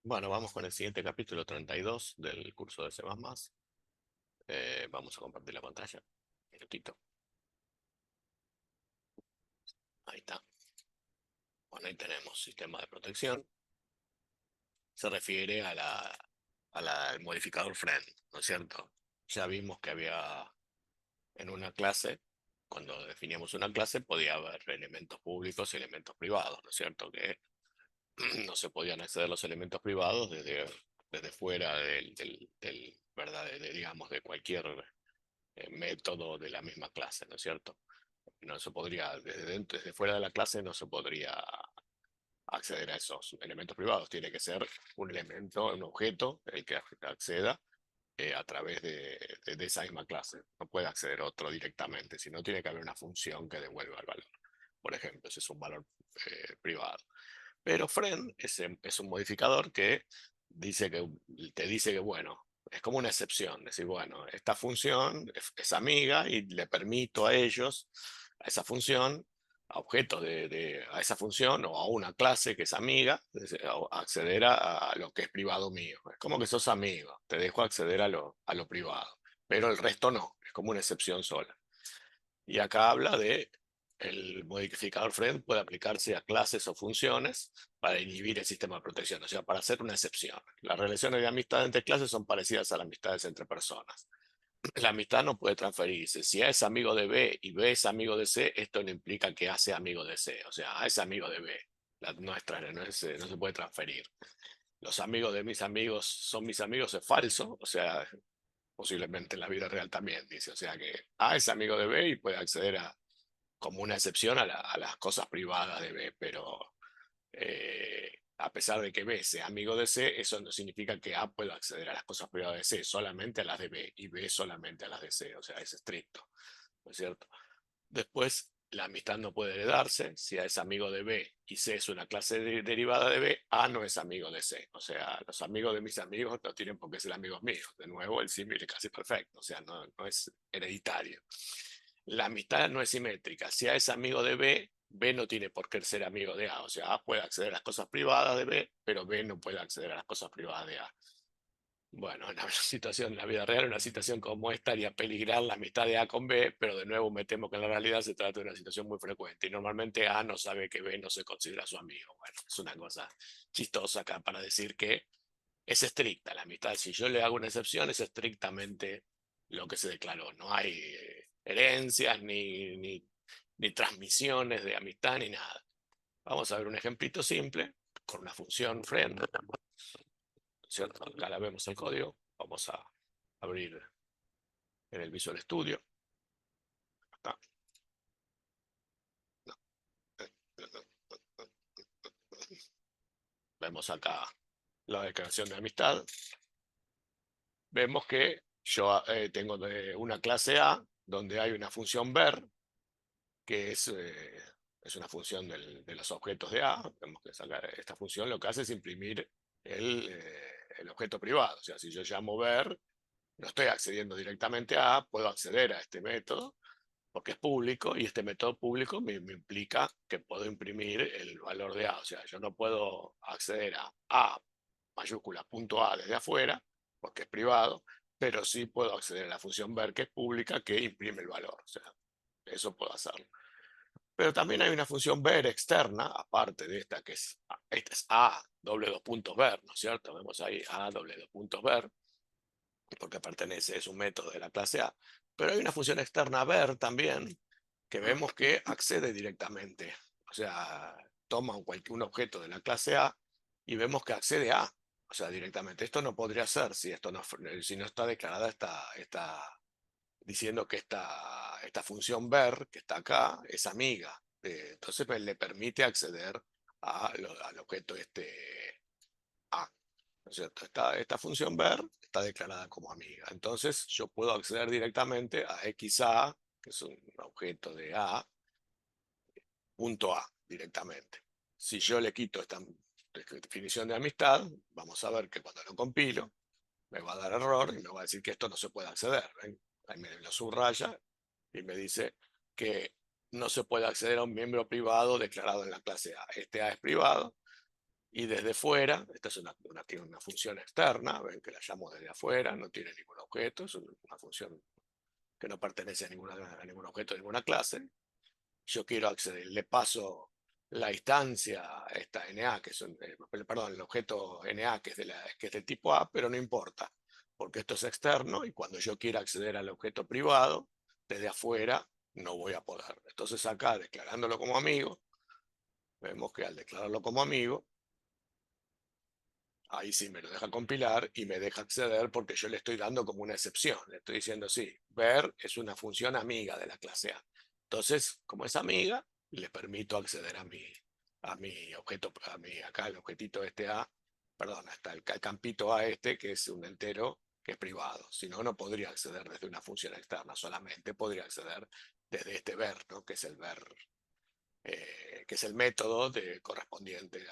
Bueno, vamos con el siguiente capítulo 32 del curso de C++. Vamos a compartir la pantalla. Un minutito. Ahí está. Bueno, ahí tenemos sistema de protección. Se refiere al modificador friend, ¿no es cierto? Ya vimos que había en una clase, cuando definíamos una clase, podía haber elementos públicos y elementos privados, ¿no es cierto? Que no se podían acceder los elementos privados desde fuera ¿verdad? Digamos, de cualquier método de la misma clase, ¿no es cierto? No se podría, desde fuera de la clase no se podría acceder a esos elementos privados. Tiene que ser un elemento, un objeto, el que acceda a través de esa misma clase. No puede acceder otro directamente, sino tiene que haber una función que devuelva el valor. Por ejemplo, ese es un valor privado. Pero friend es un modificador que te dice que, bueno, es como una excepción. Decir, bueno, esta función es amiga y le permito a ellos, a esa función, a objetos a esa función o a una clase que es amiga, acceder a lo que es privado mío. Es como que sos amigo, te dejo acceder a lo privado, pero el resto no, es como una excepción sola. Y acá habla de el modificador friend puede aplicarse a clases o funciones para inhibir el sistema de protección, o sea, para hacer una excepción. Las relaciones de amistad entre clases son parecidas a las amistades entre personas. La amistad no puede transferirse. Si A es amigo de B y B es amigo de C, esto no implica que A sea amigo de C. O sea, A es amigo de B. La nuestra no se puede transferir. Los amigos de mis amigos son mis amigos es falso. O sea, posiblemente en la vida real también dice. O sea que A es amigo de B y puede acceder como una excepción a las cosas privadas de B, pero a pesar de que B sea amigo de C, eso no significa que A pueda acceder a las cosas privadas de C, solamente a las de B, y B solamente a las de C, o sea, es estricto, ¿no es cierto? Después, la amistad no puede heredarse, si A es amigo de B y C es una clase derivada de B, A no es amigo de C, o sea, los amigos de mis amigos no tienen por qué ser amigos míos, de nuevo el símil es casi perfecto, o sea, no es hereditario. La amistad no es simétrica. Si A es amigo de B, B no tiene por qué ser amigo de A. O sea, A puede acceder a las cosas privadas de B, pero B no puede acceder a las cosas privadas de A. Bueno, en la situación, en la vida real, una situación como esta haría peligrar la amistad de A con B, pero de nuevo me temo que en la realidad se trata de una situación muy frecuente y normalmente A no sabe que B no se considera su amigo. Bueno, es una cosa chistosa acá para decir que es estricta la amistad. Si yo le hago una excepción, es estrictamente lo que se declaró. No hay herencias ni transmisiones de amistad ni nada. Vamos a ver un ejemplito simple con una función friend, ¿cierto? Acá la vemos el código. Vamos a abrir en el Visual Studio. Acá. Vemos acá la declaración de amistad. Vemos que yo tengo una clase A donde hay una función ver que es una función de los objetos de A. Vemos que esta función lo que hace es imprimir el objeto privado. O sea, si yo llamo ver, no estoy accediendo directamente a A, puedo acceder a este método porque es público y este método público me implica que puedo imprimir el valor de A. O sea, yo no puedo acceder a mayúscula punto A desde afuera porque es privado, pero sí puedo acceder a la función ver que es pública que imprime el valor. O sea, eso puedo hacerlo. Pero también hay una función ver externa, aparte de esta es a doble dos puntos ver, ¿no es cierto? Vemos ahí a doble dos puntos ver, porque pertenece, es un método de la clase A. Pero hay una función externa ver también, que vemos que accede directamente. O sea, toma un objeto de la clase A y vemos que accede a, o sea, directamente. Esto no podría ser si no está declarada diciendo que esta función ver, que está acá, es amiga. Entonces pues, le permite acceder al objeto A. ¿No es cierto? Esta función ver está declarada como amiga. Entonces yo puedo acceder directamente a XA, que es un objeto de A, punto A directamente. Si yo le quito esta definición de amistad, vamos a ver que cuando lo compilo, me va a dar error y me va a decir que esto no se puede acceder. ¿Ven? Ahí me lo subraya y me dice que no se puede acceder a un miembro privado declarado en la clase A. Este A es privado Y desde fuera, esta es tiene una función externa, ven que la llamo desde afuera, no tiene ningún objeto, es una función que no pertenece a ningún objeto, a ninguna clase. Yo quiero acceder, le paso la instancia, esta NA, que es perdón, el objeto NA, que es del tipo A, pero no importa, porque esto es externo y cuando yo quiera acceder al objeto privado, desde afuera, no voy a poder. Entonces acá, declarándolo como amigo, vemos que al declararlo como amigo, ahí sí me lo deja compilar y me deja acceder porque yo le estoy dando como una excepción. Le estoy diciendo, sí, ver es una función amiga de la clase A. Entonces, como es amiga, le permito acceder a mi objeto, acá el objetito este A, perdón, hasta el campito A este, que es un entero que es privado. Si no, no podría acceder desde una función externa, solamente podría acceder desde este ver, ¿no? Que es el ver, que es el método correspondiente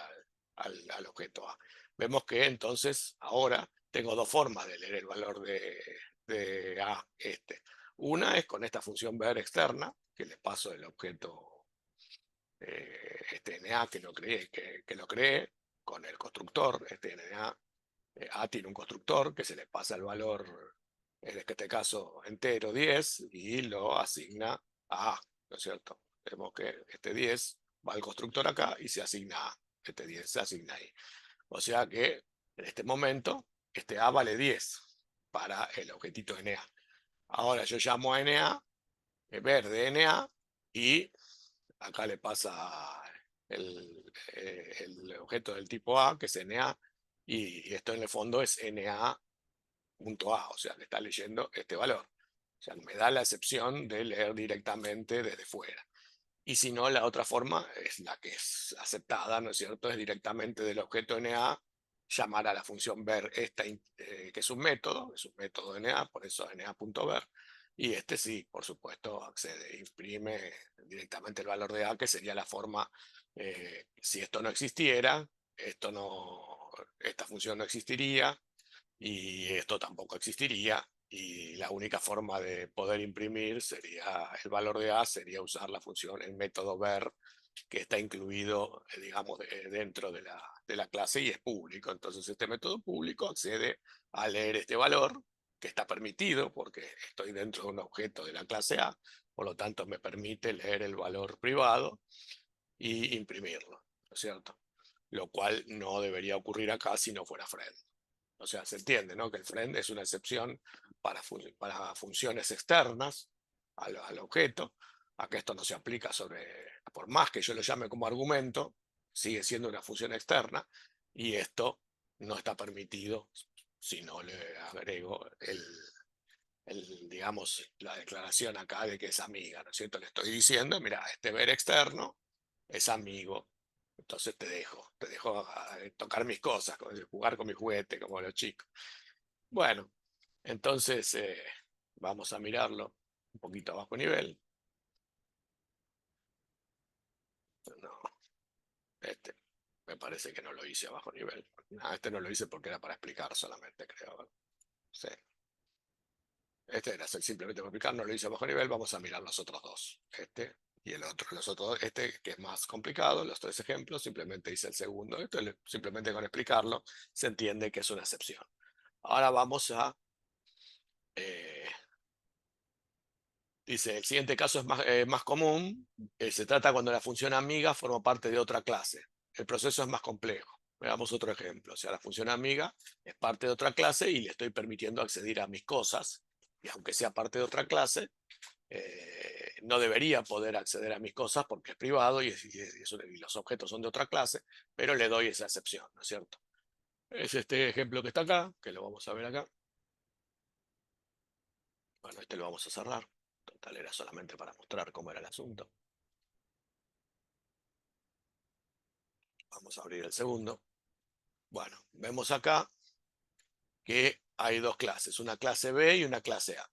al objeto A. Vemos que entonces ahora tengo dos formas de leer el valor de A este. Una es con esta función ver externa, que le paso el objeto este NA que lo cree con el constructor, este NA. A tiene un constructor que se le pasa el valor, en este caso entero 10, y lo asigna a A, ¿no es cierto? Vemos que este 10 va al constructor acá y se asigna A. Este 10 se asigna ahí. O sea que en este momento este A vale 10 para el objetito NA. Ahora yo llamo a NA, ver de NA, y acá le pasa el objeto del tipo A, que es NA, y esto en el fondo es NA.A, o sea, que está leyendo este valor. O sea, me da la excepción de leer directamente desde fuera. Y si no, la otra forma es la que es aceptada, ¿no es cierto? Es directamente del objeto NA llamar a la función ver esta, que es un método NA, por eso NA.ver. Y este sí, por supuesto, accede, imprime directamente el valor de A, que sería la forma, si esto no existiera, esta función no existiría, y esto tampoco existiría. Y la única forma de poder imprimir sería el valor de A, sería usar la función, el método ver, que está incluido, digamos, dentro de la clase y es público. Entonces este método público accede a leer este valor, que está permitido porque estoy dentro de un objeto de la clase A, por lo tanto me permite leer el valor privado y imprimirlo, ¿no es cierto? Lo cual no debería ocurrir acá si no fuera friend. O sea, se entiende, ¿no? Que el friend es una excepción para funciones externas al objeto. Acá esto no se aplica por más que yo lo llame como argumento, sigue siendo una función externa y esto no está permitido si no le agrego digamos, la declaración acá de que es amiga, ¿no es cierto? Le estoy diciendo, mira, este ver externo es amigo, entonces te dejo tocar mis cosas, jugar con mi juguete, como los chicos. Bueno, entonces vamos a mirarlo un poquito a bajo nivel. No, este me parece que no lo hice a bajo nivel. No, este no lo hice porque era para explicar solamente, creo. Sí. Este era simplemente para explicar, no lo hice a bajo nivel. Vamos a mirar los otros dos. Este y el otro. Los otros, este que es más complicado, los tres ejemplos, simplemente hice el segundo. Esto simplemente con explicarlo se entiende que es una excepción. Ahora vamos a eh, dice, el siguiente caso es más común. Se trata cuando la función amiga forma parte de otra clase. El proceso es más complejo. Veamos otro ejemplo. O sea, la función amiga es parte de otra clase y le estoy permitiendo acceder a mis cosas. Y aunque sea parte de otra clase, no debería poder acceder a mis cosas porque es privado y los objetos son de otra clase, pero le doy esa excepción, ¿no es cierto? Es este ejemplo que está acá, que lo vamos a ver acá. Bueno, este lo vamos a cerrar. Total, era solamente para mostrar cómo era el asunto. Vamos a abrir el segundo. Bueno, vemos acá que hay dos clases, una clase B y una clase A.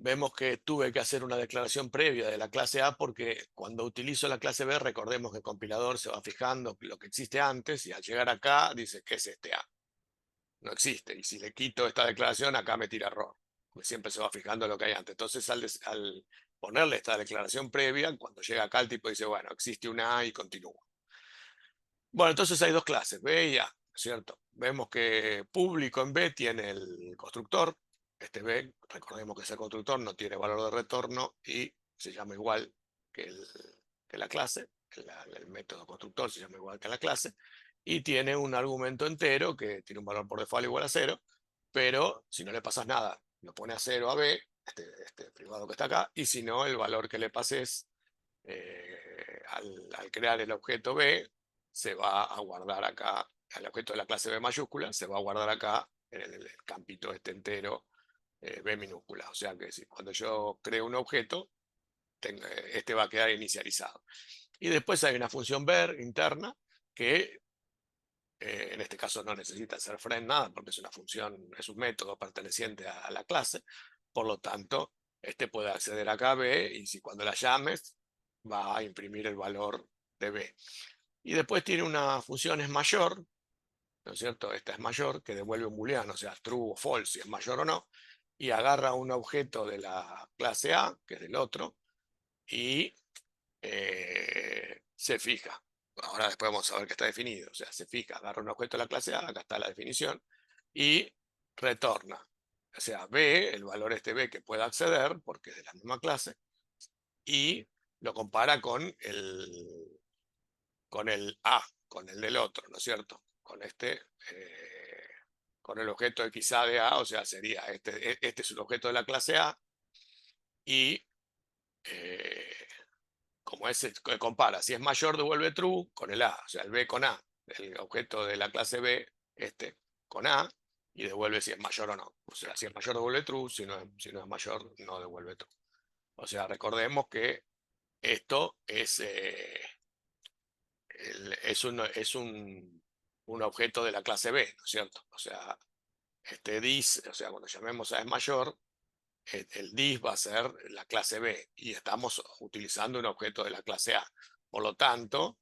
Vemos que tuve que hacer una declaración previa de la clase A porque cuando utilizo la clase B, recordemos que el compilador se va fijando lo que existe antes y al llegar acá dice, ¿qué es este A? No existe. Y si le quito esta declaración, acá me tira error. Porque siempre se va fijando lo que hay antes. Entonces, al ponerle esta declaración previa, cuando llega acá el tipo dice, bueno, existe una A y continúa. Bueno, entonces hay dos clases, B y A, ¿cierto? Vemos que público en B tiene el constructor, este B, recordemos que ese constructor no tiene valor de retorno y se llama igual que, que la clase, el método constructor se llama igual que la clase, y tiene un argumento entero que tiene un valor por default igual a 0, pero si no le pasas nada, lo pone a 0 a B, este privado que está acá, y si no, el valor que le pases al crear el objeto B, se va a guardar acá, el objeto de la clase B mayúscula, se va a guardar acá en el campito este entero B minúscula. O sea que si, cuando yo creo un objeto, este va a quedar inicializado. Y después hay una función ver interna que en este caso no necesita ser friend nada porque es una función, es un método perteneciente a la clase. Por lo tanto, este puede acceder acá a B y si cuando la llames va a imprimir el valor de B. Y después tiene una función es mayor, ¿no es cierto? Esta es mayor, que devuelve un booleano, o sea, true o false, si es mayor o no, y agarra un objeto de la clase A, que es del otro, y se fija. Ahora después vamos a ver que está definido. O sea, se fija, agarra un objeto de la clase A, acá está la definición, y retorna. O sea, ve el valor este B que pueda acceder, porque es de la misma clase, y lo compara con el A, con el del otro, ¿no es cierto? Con con el objeto XA de A, o sea, sería este es un objeto de la clase A, y eh, como ese compara, si es mayor devuelve true con el A, o sea, el B con A, el objeto de la clase B, con A, y devuelve si es mayor o no. O sea, si es mayor devuelve true, si no es mayor no devuelve true. O sea, recordemos que esto es un objeto de la clase B, ¿no es cierto? O sea, este dis, o sea, cuando llamemos a es mayor, el dis va a ser la clase B y estamos utilizando un objeto de la clase A. Por lo tanto,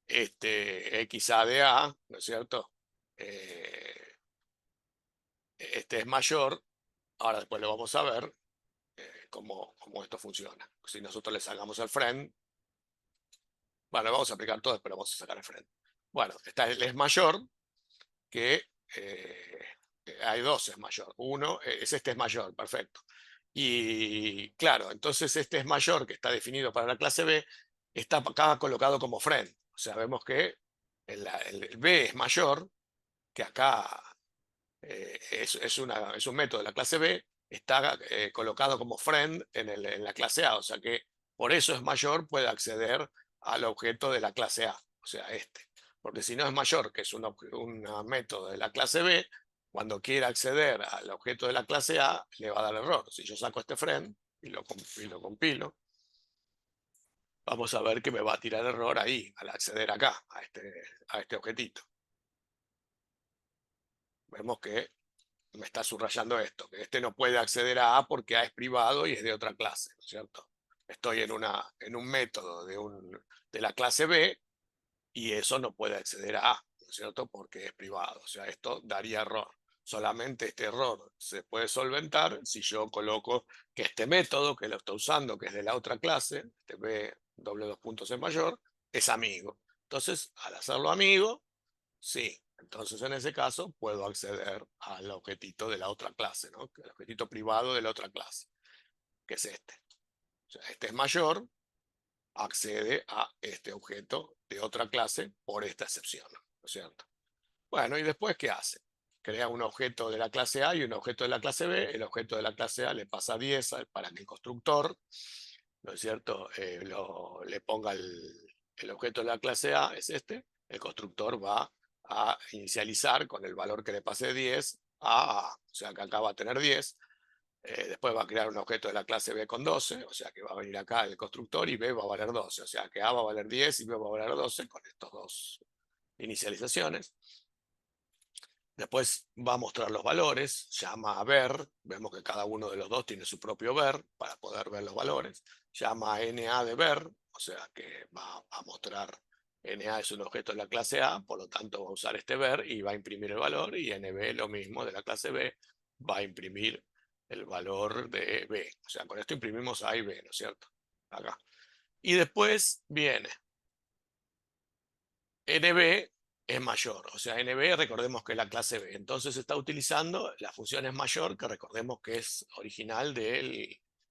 este XA de A, ¿no es cierto? Este es mayor. Ahora después lo vamos a ver cómo esto funciona. Si nosotros le sacamos el friend, bueno, vamos a aplicar todo, pero vamos a sacar el friend. Bueno, está el es mayor, que hay dos es mayor. Uno es este es mayor, perfecto. Y claro, entonces este es mayor que está definido para la clase B, está acá colocado como friend. O sea, vemos que el B es mayor, que acá es un método de la clase B, está colocado como friend en la clase A. O sea que por eso es mayor, puede acceder al objeto de la clase A. O sea, este. Porque si no es mayor, que es un método de la clase B, cuando quiera acceder al objeto de la clase A, le va a dar error. Si yo saco este friend y lo compilo, vamos a ver que me va a tirar error ahí, al acceder acá, a este objetito. Vemos que me está subrayando esto, que este no puede acceder a A porque A es privado y es de otra clase, ¿no es cierto? Estoy en un método de la clase B y eso no puede acceder a A, ¿no es cierto? Porque es privado, o sea, esto daría error. Solamente este error se puede solventar si yo coloco que este método que lo está usando, que es de la otra clase, este B doble dos puntos en mayor, es amigo. Entonces, al hacerlo amigo, sí, entonces en ese caso puedo acceder al objetito de la otra clase, ¿no? El objetito privado de la otra clase, que es este. O sea, este es mayor, accede a este objeto de otra clase por esta excepción, ¿no es cierto? Bueno, ¿y después qué hace? Crea un objeto de la clase A y un objeto de la clase B. El objeto de la clase A le pasa 10 para que el constructor, ¿no es cierto?, le ponga el objeto de la clase A, es este. El constructor va a inicializar con el valor que le pase 10 a A. O sea que acá va a tener 10. Después va a crear un objeto de la clase B con 12, o sea que va a venir acá el constructor y B va a valer 12, o sea que A va a valer 10 y B va a valer 12 con estas dos inicializaciones. Después va a mostrar los valores, llama a ver, vemos que cada uno de los dos tiene su propio ver para poder ver los valores, llama a NA de ver, o sea que va a mostrar NA es un objeto de la clase A, por lo tanto va a usar este ver y va a imprimir el valor, y NB lo mismo de la clase B, va a imprimir el valor de B. O sea, con esto imprimimos A y B, ¿no es cierto? Acá. Y después viene NB, es mayor. O sea, NB, recordemos que es la clase B. Entonces está utilizando la función es mayor, que recordemos que es original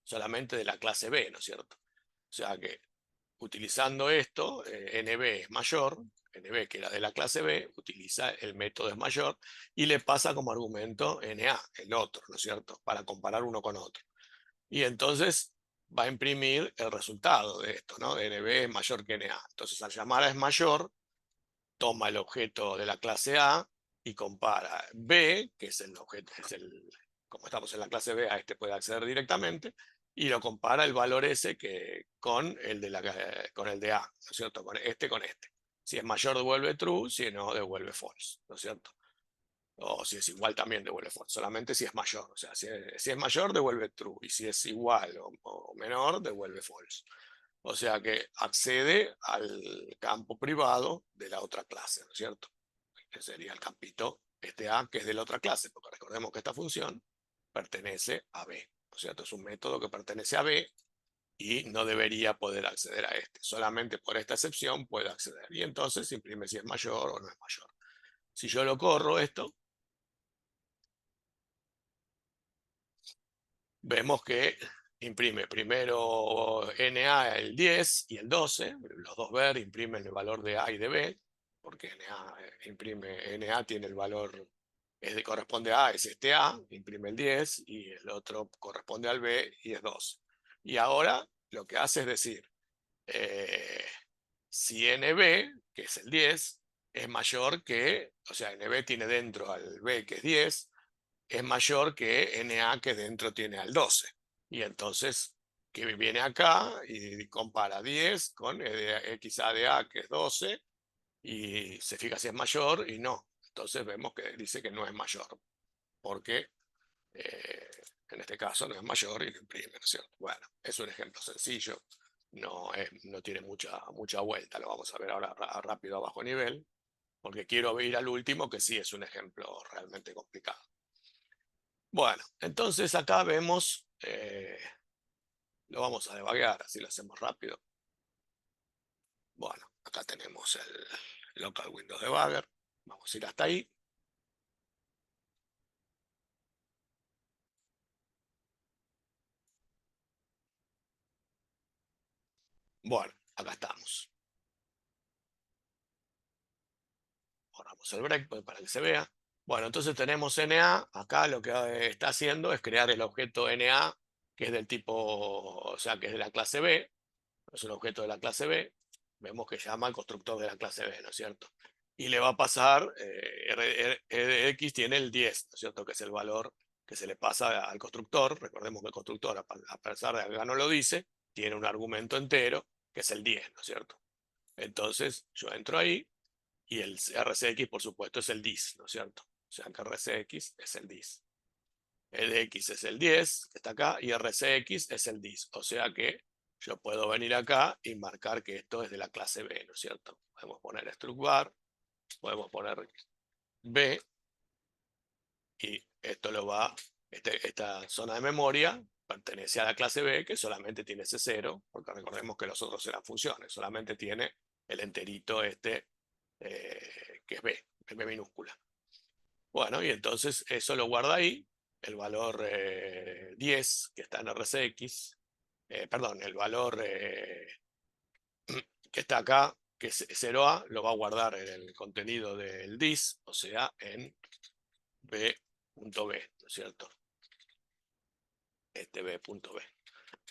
solamente de la clase B, ¿no es cierto? O sea que utilizando esto, NB es mayor, NB que era de la clase B, utiliza el método es mayor y le pasa como argumento NA, el otro, ¿no es cierto? Para comparar uno con otro. Y entonces va a imprimir el resultado de esto, ¿no? NB es mayor que NA. Entonces al llamar a es mayor, toma el objeto de la clase A y compara B, que es el objeto, como estamos en la clase B, a este puede acceder directamente, y lo compara el valor S con con el de A, ¿no es cierto? Con este. Si es mayor devuelve true, si no devuelve false, ¿no es cierto? O si es igual también devuelve false, solamente si es mayor. O sea, si es mayor devuelve true, y si es igual o menor devuelve false. O sea que accede al campo privado de la otra clase, ¿no es cierto? Que sería el campito este A, que es de la otra clase, porque recordemos que esta función pertenece a B, ¿no es cierto? Es un método que pertenece a B y no debería poder acceder a este. Solamente por esta excepción puede acceder. Y entonces imprime si es mayor o no es mayor. Si yo lo corro esto, vemos que imprime primero NA el 10 y el 12, los dos ver imprimen el valor de A y de B, porque NA tiene el valor, corresponde a A, es este A, imprime el 10 y el otro corresponde al B y es 12. Y ahora lo que hace es decir, eh, si NB, que es el 10, es mayor que, o sea, NB tiene dentro al B, que es 10, es mayor que NA, que dentro tiene al 12. Y entonces, que viene acá y compara 10 con XA de A, que es 12, y se fija si es mayor y no. Entonces vemos que dice que no es mayor, porque eh, en este caso no es mayor y lo imprime, ¿no es cierto? Bueno, es un ejemplo sencillo, no tiene mucha vuelta, lo vamos a ver ahora rápido a bajo nivel, porque quiero ir al último, que sí es un ejemplo realmente complicado. Bueno, entonces acá vemos, lo vamos a debuguear, así lo hacemos rápido. Bueno, acá tenemos el local Windows Debugger. Vamos a ir hasta ahí. Bueno, acá estamos. Borramos el breakpoint para que se vea. Bueno, entonces tenemos NA. Acá lo que está haciendo es crear el objeto NA, que es del tipo, o sea, que es de la clase B. Es un objeto de la clase B. Vemos que llama al constructor de la clase B, ¿no es cierto? Y le va a pasar, X tiene el 10, ¿no es cierto? Que es el valor que se le pasa al constructor. Recordemos que el constructor, a pesar de que acá no lo dice, tiene un argumento entero, que es el 10, ¿no es cierto? Entonces yo entro ahí y el RCX, por supuesto, es el dis, ¿no es cierto? O sea que RCX es el dis. EDX es el 10, que está acá, y RCX es el dis. O sea que yo puedo venir acá y marcar que esto es de la clase B, ¿no es cierto? Podemos poner struct var, podemos poner B, y esto lo va, esta zona de memoria pertenece a la clase B, que solamente tiene ese 0, porque recordemos que los otros eran funciones, solamente tiene el enterito este, que es B, el B minúscula. Bueno, y entonces eso lo guarda ahí, el valor 10 que está en RCX, perdón, el valor que está acá, que es 0A, lo va a guardar en el contenido del dis, o sea, en B.B, ¿no es cierto? Este B.B.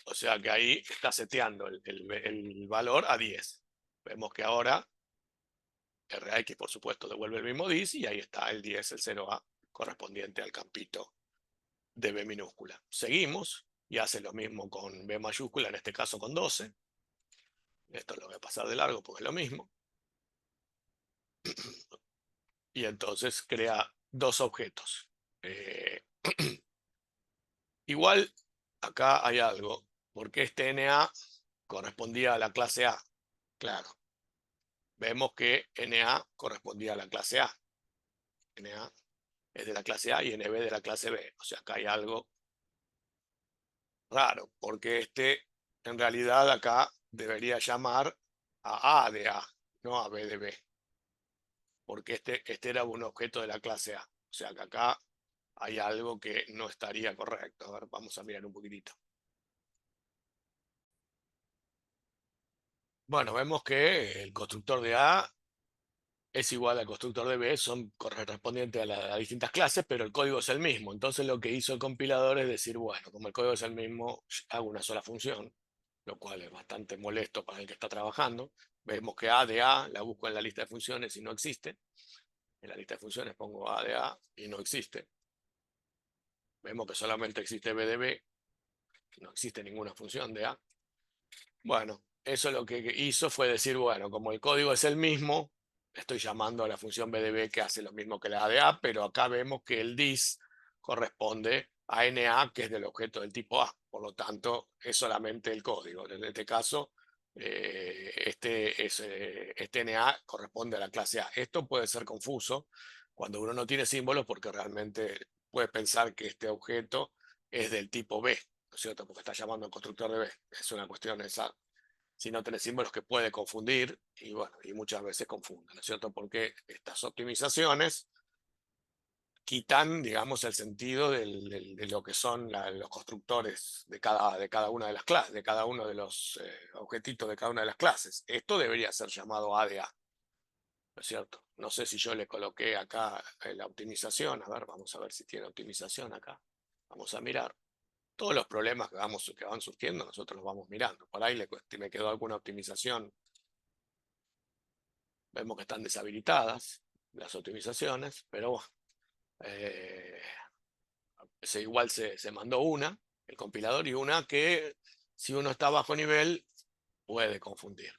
O sea que ahí está seteando el valor a 10. Vemos que ahora RX, por supuesto, devuelve el mismo dis y ahí está el 10, el 0A, correspondiente al campito de B minúscula. Seguimos y hace lo mismo con B mayúscula, en este caso con 12. Esto lo voy a pasar de largo porque es lo mismo. Y entonces crea dos objetos. Igual, acá hay algo, porque este NA correspondía a la clase A. Claro, vemos que NA correspondía a la clase A. NA es de la clase A y NB de la clase B. O sea, acá hay algo raro, porque en realidad acá debería llamar a A de A, no a B de B. porque este era un objeto de la clase A. O sea que acá hay algo que no estaría correcto. A ver, vamos a mirar un poquitito. Bueno, vemos que el constructor de A es igual al constructor de B, son correspondientes a distintas clases, pero el código es el mismo. Entonces lo que hizo el compilador es decir, bueno, como el código es el mismo, hago una sola función, lo cual es bastante molesto para el que está trabajando. Vemos que A de A la busco en la lista de funciones y no existe. En la lista de funciones pongo A de A y no existe. Vemos que solamente existe B de B, no existe ninguna función de A. Bueno, eso lo que hizo fue decir, bueno, como el código es el mismo, estoy llamando a la función BDB que hace lo mismo que la ADA, pero acá vemos que el dis corresponde a NA, que es del objeto del tipo A. Por lo tanto, es solamente el código. En este caso, este NA corresponde a la clase A. Esto puede ser confuso cuando uno no tiene símbolos porque realmente puede pensar que este objeto es del tipo B, ¿no es cierto? Porque está llamando al constructor de B. Es una cuestión esa, si no tenés símbolos, que puede confundir, y bueno, y muchas veces confunde, ¿no es cierto? Porque estas optimizaciones quitan, digamos, el sentido de lo que son los constructores de cada una de las clases, de cada uno de los objetitos de cada una de las clases. Esto debería ser llamado ADA, ¿no es cierto? No sé si yo le coloqué acá la optimización. A ver, vamos a ver si tiene optimización acá. Vamos a mirar. Todos los problemas que van surgiendo, nosotros los vamos mirando. Por ahí me quedó alguna optimización. Vemos que están deshabilitadas las optimizaciones, pero bueno, eh, igual se mandó una, el compilador, y una que si uno está a bajo nivel puede confundir.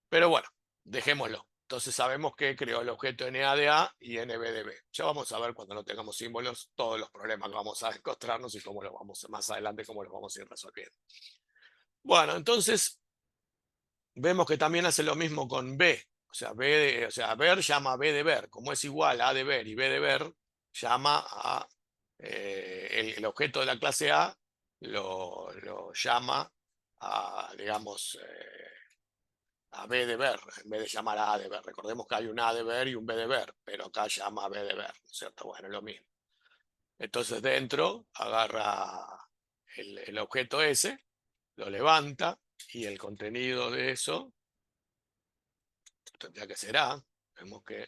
Pero bueno, dejémoslo. Entonces sabemos que creó el objeto NADA y NBDB. Ya vamos a ver cuando no tengamos símbolos todos los problemas que vamos a encontrarnos y cómo los vamos más adelante, cómo los vamos a ir resolviendo. Bueno, entonces vemos que también hace lo mismo con B. O sea, ver llama a B de ver. Como es igual a de ver y B de ver, llama a el objeto de la clase A, lo llama a, digamos, a B de ver, en vez de llamar a de ver. Recordemos que hay un A de ver y un B de ver, pero acá llama a B de ver, ¿cierto? Bueno, es lo mismo. Entonces dentro agarra el objeto ese, lo levanta, y el contenido de eso tendría que ser A. Vemos que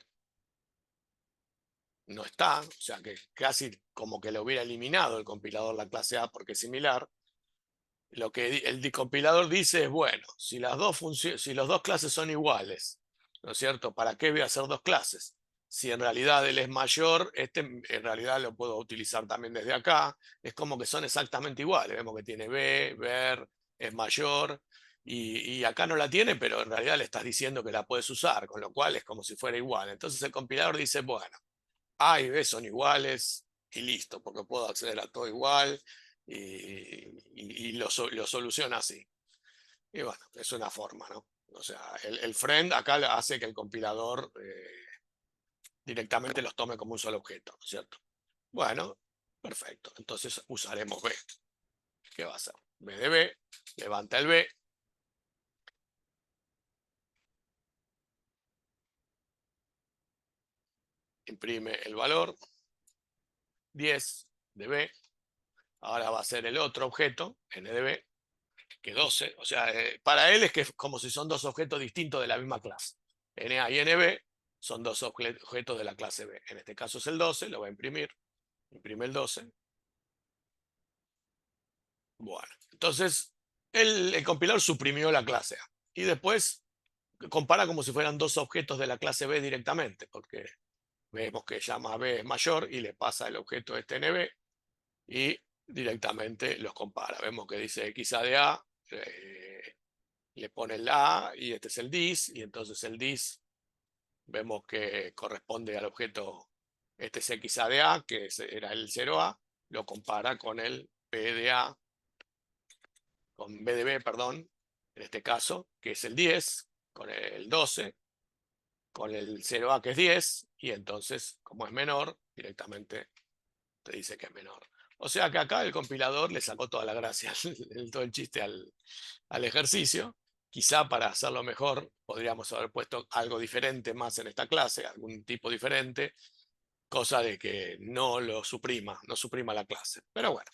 no está, o sea que casi como que lo hubiera eliminado el compilador la clase A porque es similar. Lo que el compilador dice es, bueno, si las dos clases son iguales, ¿no es cierto? ¿Para qué voy a hacer dos clases? Si en realidad él es mayor, este en realidad lo puedo utilizar también desde acá. Es como que son exactamente iguales. Vemos que tiene B, ver, es mayor, y acá no la tiene, pero en realidad le estás diciendo que la puedes usar, con lo cual es como si fuera igual. Entonces el compilador dice, bueno, A y B son iguales y listo, porque puedo acceder a todo igual, y lo soluciona así. Y bueno, es una forma, ¿no? O sea, el friend acá hace que el compilador directamente los tome como un solo objeto, ¿no es cierto? Bueno, perfecto. Entonces usaremos B. ¿Qué va a hacer? B de B, levanta el B, imprime el valor 10 de B. Ahora va a ser el otro objeto, N de B, que 12. O sea, para él es que es como si son dos objetos distintos de la misma clase. NA y NB son dos objetos de la clase B. En este caso es el 12, lo va a imprimir. Imprime el 12. Bueno, entonces el compilador suprimió la clase A. Y después compara como si fueran dos objetos de la clase B directamente, porque vemos que llama a B es mayor y le pasa el objeto este NB y directamente los compara. Vemos que dice X A de A, le pone el A y este es el dis, y entonces el dis vemos que corresponde al objeto, este es X A de A, que era el 0A, lo compara con el B de A, con B de B, perdón, en este caso, que es el 10, con el 12, con el 0A que es 10, y entonces, como es menor, directamente te dice que es menor. O sea que acá el compilador le sacó toda la gracia, todo el chiste al ejercicio, Quizá para hacerlo mejor podríamos haber puesto algo diferente más en esta clase, algún tipo diferente, cosa de que no lo suprima, no suprima la clase. Pero bueno,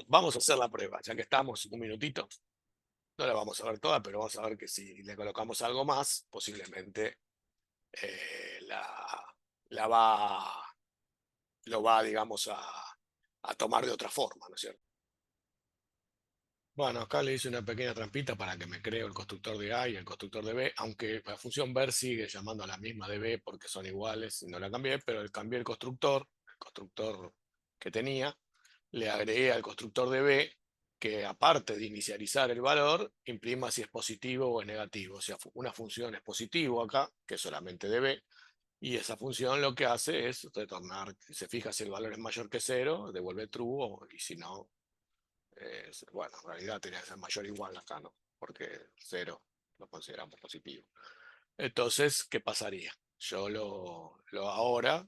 vamos a hacer la prueba, ya que estamos un minutito. No la vamos a ver toda, pero vamos a ver que si le colocamos algo más, posiblemente eh, la, la va, lo va, digamos, a tomar de otra forma, ¿no es cierto? Bueno, acá le hice una pequeña trampita para que me cree el constructor de A y el constructor de B, aunque la función ver sigue llamando a la misma de B porque son iguales y no la cambié, pero cambié el constructor que tenía, le agregué al constructor de B que aparte de inicializar el valor, imprima si es positivo o es negativo. O sea, una función es positivo acá, que es solamente de B, y esa función lo que hace es retornar, se fija si el valor es mayor que cero, devuelve true, y si no, bueno, en realidad tiene que ser mayor o igual acá, ¿no? Porque cero lo consideramos positivo. Entonces, ¿qué pasaría? Yo lo ahora,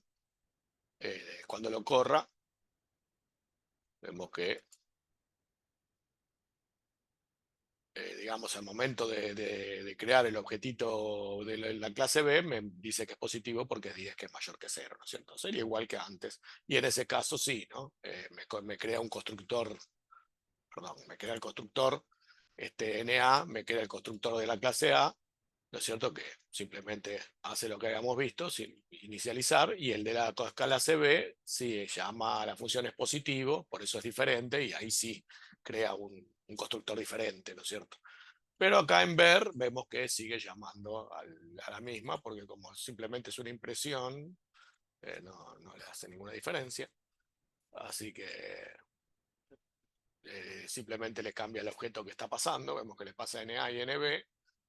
cuando lo corra, vemos que, digamos, al momento de crear el objetito de la clase B, me dice que es positivo porque es 10 que es mayor que cero, ¿no es cierto? Sería igual que antes. Y en ese caso sí, ¿no? Me crea un constructor, perdón, me crea el constructor NA, me crea el constructor de la clase A, ¿no es cierto? Que simplemente hace lo que habíamos visto sin inicializar, y el de la escala CB sí llama a la función es positivo, por eso es diferente, y ahí sí crea un constructor diferente, ¿no es cierto? Pero acá en ver vemos que sigue llamando a la misma, porque como simplemente es una impresión, no le hace ninguna diferencia. Así que simplemente le cambia el objeto que está pasando, vemos que le pasa NA y NB,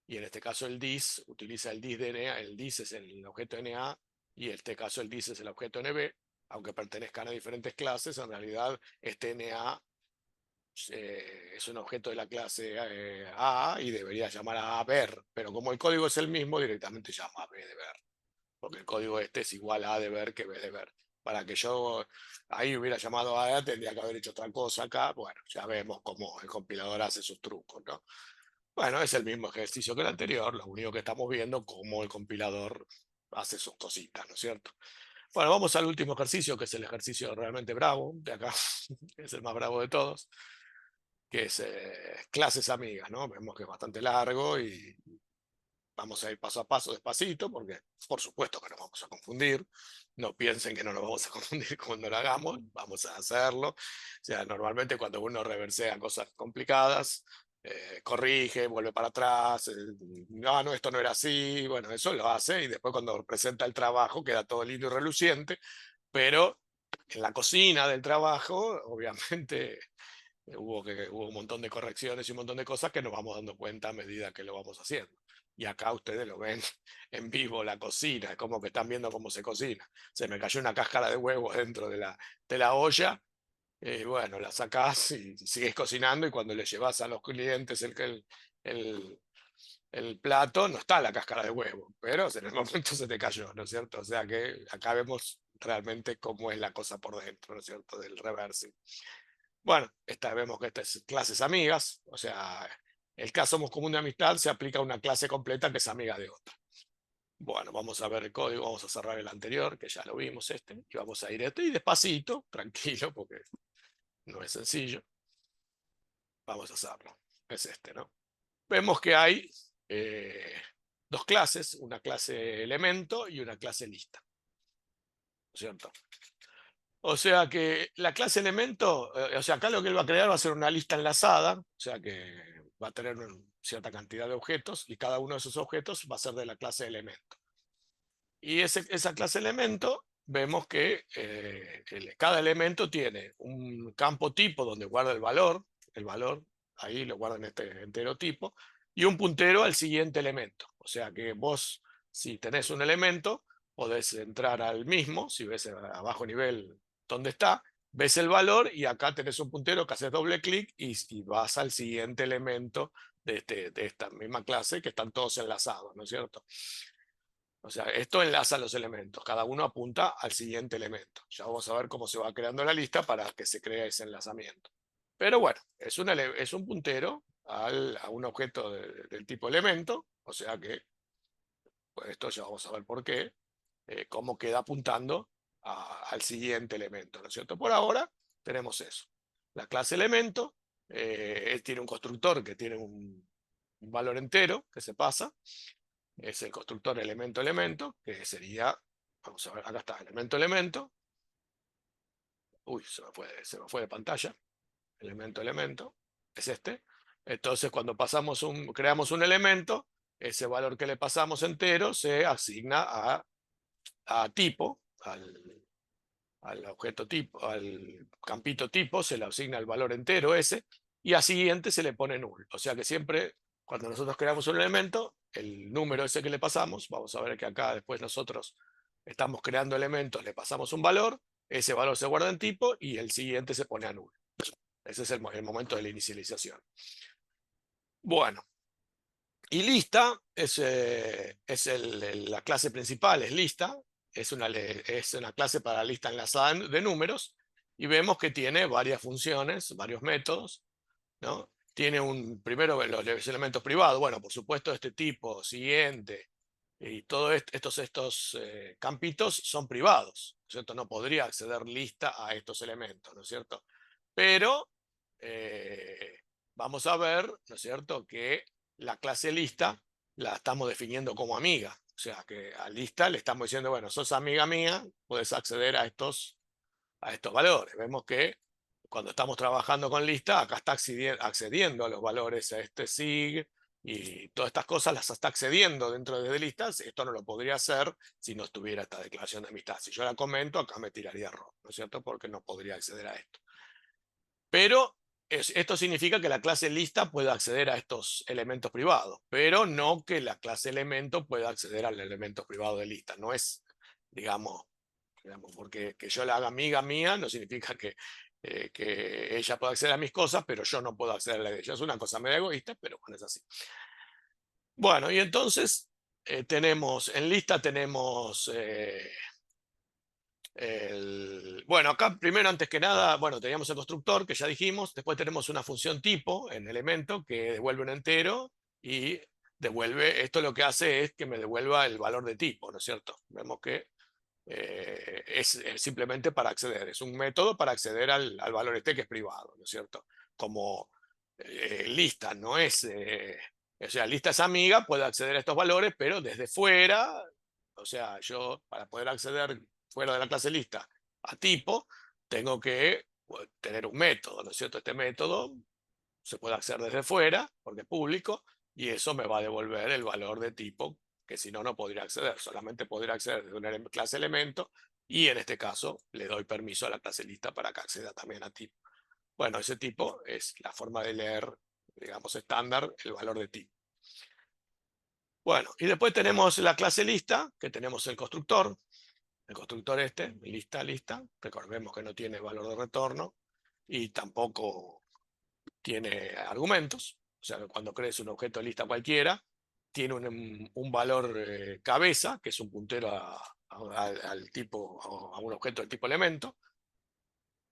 y en este caso el dis utiliza el dis de NA, el dis es el objeto NA, y en este caso el dis es el objeto NB, aunque pertenezcan a diferentes clases, en realidad este NA es un objeto de la clase A y debería llamar a ver, pero como el código es el mismo, directamente llama a B de ver, porque el código este es igual a A de ver que B de ver. Para que yo ahí hubiera llamado a A, tendría que haber hecho otra cosa acá. Bueno, ya vemos cómo el compilador hace sus trucos, ¿no? Bueno, es el mismo ejercicio que el anterior, lo único que estamos viendo cómo el compilador hace sus cositas, ¿no es cierto? Bueno, vamos al último ejercicio, que es el ejercicio realmente bravo de acá, es el más bravo de todos, que es clases amigas, ¿no? Vemos que es bastante largo y vamos a ir paso a paso, despacito, porque por supuesto que nos vamos a confundir. No piensen que no nos vamos a confundir cuando lo hagamos, vamos a hacerlo. O sea, normalmente cuando uno reversea cosas complicadas, corrige, vuelve para atrás, no, esto no era así, bueno, eso lo hace y después cuando presenta el trabajo queda todo lindo y reluciente, pero en la cocina del trabajo, obviamente, hubo un montón de correcciones y un montón de cosas que nos vamos dando cuenta a medida que lo vamos haciendo. Y acá ustedes lo ven en vivo, la cocina, es como que están viendo cómo se cocina. Se me cayó una cáscara de huevo dentro de la olla, bueno, la sacás y sigues cocinando y cuando le llevas a los clientes el, el plato, no está la cáscara de huevo, pero en el momento se te cayó, ¿no es cierto? O sea que acá vemos realmente cómo es la cosa por dentro, ¿no es cierto? Del reversing. Bueno, vemos que esta es clases amigas, o sea, el caso somos común de amistad se aplica a una clase completa que es amiga de otra. Bueno, vamos a ver el código, vamos a cerrar el anterior, que ya lo vimos y vamos a ir y despacito, tranquilo, porque no es sencillo. Vamos a hacerlo. Es ¿no? Vemos que hay eh, dos clases, una clase elemento y una clase lista, ¿no es cierto? O sea que la clase elemento, o sea, acá lo que él va a crear va a ser una lista enlazada, o sea que va a tener cierta cantidad de objetos y cada uno de esos objetos va a ser de la clase elemento. Y esa clase elemento, vemos que cada elemento tiene un campo tipo donde guarda el valor, ahí lo guarda en este entero tipo, y un puntero al siguiente elemento. O sea que vos, si tenés un elemento, podés entrar al mismo, si ves a bajo nivel dónde está, ves el valor y acá tenés un puntero que haces doble clic y vas al siguiente elemento de esta misma clase que están todos enlazados, ¿no es cierto? O sea, esto enlaza los elementos, cada uno apunta al siguiente elemento. Ya vamos a ver cómo se va creando la lista para que se cree ese enlazamiento. Pero bueno, es un puntero a un objeto del tipo elemento, o sea que, pues esto ya vamos a ver por qué, cómo queda apuntando al siguiente elemento, ¿no es cierto? Por ahora tenemos eso. La clase elemento tiene un constructor que tiene un valor entero que se pasa, es el constructor elemento-elemento, que sería, vamos a ver, acá está, elemento-elemento, uy, se me fue de pantalla, elemento-elemento, es este. Entonces, cuando creamos un elemento, ese valor que le pasamos entero se asigna a tipo, al objeto tipo, al campito tipo, se le asigna el valor entero ese, y al siguiente se le pone null. O sea que siempre, cuando nosotros creamos un elemento, el número ese que le pasamos, vamos a ver que acá después nosotros estamos creando elementos, le pasamos un valor, ese valor se guarda en tipo y el siguiente se pone a null. Ese es el momento de la inicialización. Bueno, y lista es la clase principal, es lista, es una clase para lista enlazada de números, y vemos que tiene varias funciones, varios métodos, ¿no? Tiene primero los elementos privados, bueno, por supuesto este tipo, siguiente, y todos estos campitos son privados, ¿no es cierto? No podría acceder lista a estos elementos, ¿no es cierto? Pero vamos a ver, ¿no es cierto?, que la clase lista la estamos definiendo como amiga. O sea, que a lista le estamos diciendo, bueno, sos amiga mía, puedes acceder a estos valores. Vemos que cuando estamos trabajando con lista, acá está accediendo a los valores, a este sig y todas estas cosas las está accediendo dentro de listas. Esto no lo podría hacer si no estuviera esta declaración de amistad. Si yo la comento, acá me tiraría error, ¿no es cierto? Porque no podría acceder a esto. Pero esto significa que la clase lista puede acceder a estos elementos privados, pero no que la clase elemento pueda acceder al elemento privado de lista. No es, digamos, porque que yo la haga amiga mía no significa que ella pueda acceder a mis cosas, pero yo no puedo acceder a la de ella. Es una cosa medio egoísta, pero bueno, es así. Bueno, y entonces en lista tenemos bueno, acá primero, antes que nada, bueno, teníamos el constructor, que ya dijimos. Después tenemos una función tipo en elemento que devuelve un entero y esto lo que hace es que me devuelva el valor de tipo, ¿no es cierto? Vemos que es simplemente para acceder, es un método para acceder al valor este que es privado, ¿no es cierto? Como lista no es, o sea, lista es amiga, puede acceder a estos valores, pero desde fuera, o sea, yo para poder acceder fuera de la clase lista a tipo, tengo que tener un método, ¿no es cierto? Este método se puede acceder desde fuera, porque es público, y eso me va a devolver el valor de tipo, que si no, no podría acceder. Solamente podría acceder desde una clase elemento, y en este caso le doy permiso a la clase lista para que acceda también a tipo. Bueno, ese tipo es la forma de leer, digamos, estándar, el valor de tipo. Bueno, y después tenemos la clase lista, que tenemos el constructor este, lista, recordemos que no tiene valor de retorno y tampoco tiene argumentos, o sea que cuando crees un objeto de lista cualquiera, tiene un valor cabeza, que es un puntero al tipo, a un objeto del tipo elemento,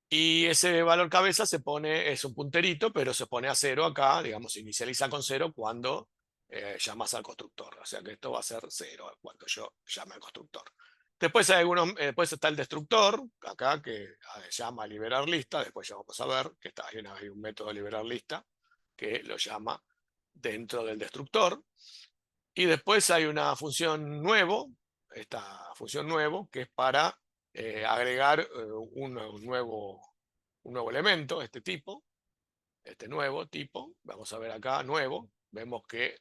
y ese valor cabeza es un punterito, pero se pone a 0 acá, digamos, se inicializa con 0 cuando llamas al constructor. O sea que esto va a ser 0 cuando yo llame al constructor. Después está el destructor, acá, que llama a liberar lista. Después ya vamos a ver que hay un método de liberar lista que lo llama dentro del destructor. Y después hay una función esta función nuevo, que es para agregar un nuevo elemento, este nuevo tipo. Vamos a ver acá, nuevo. Vemos que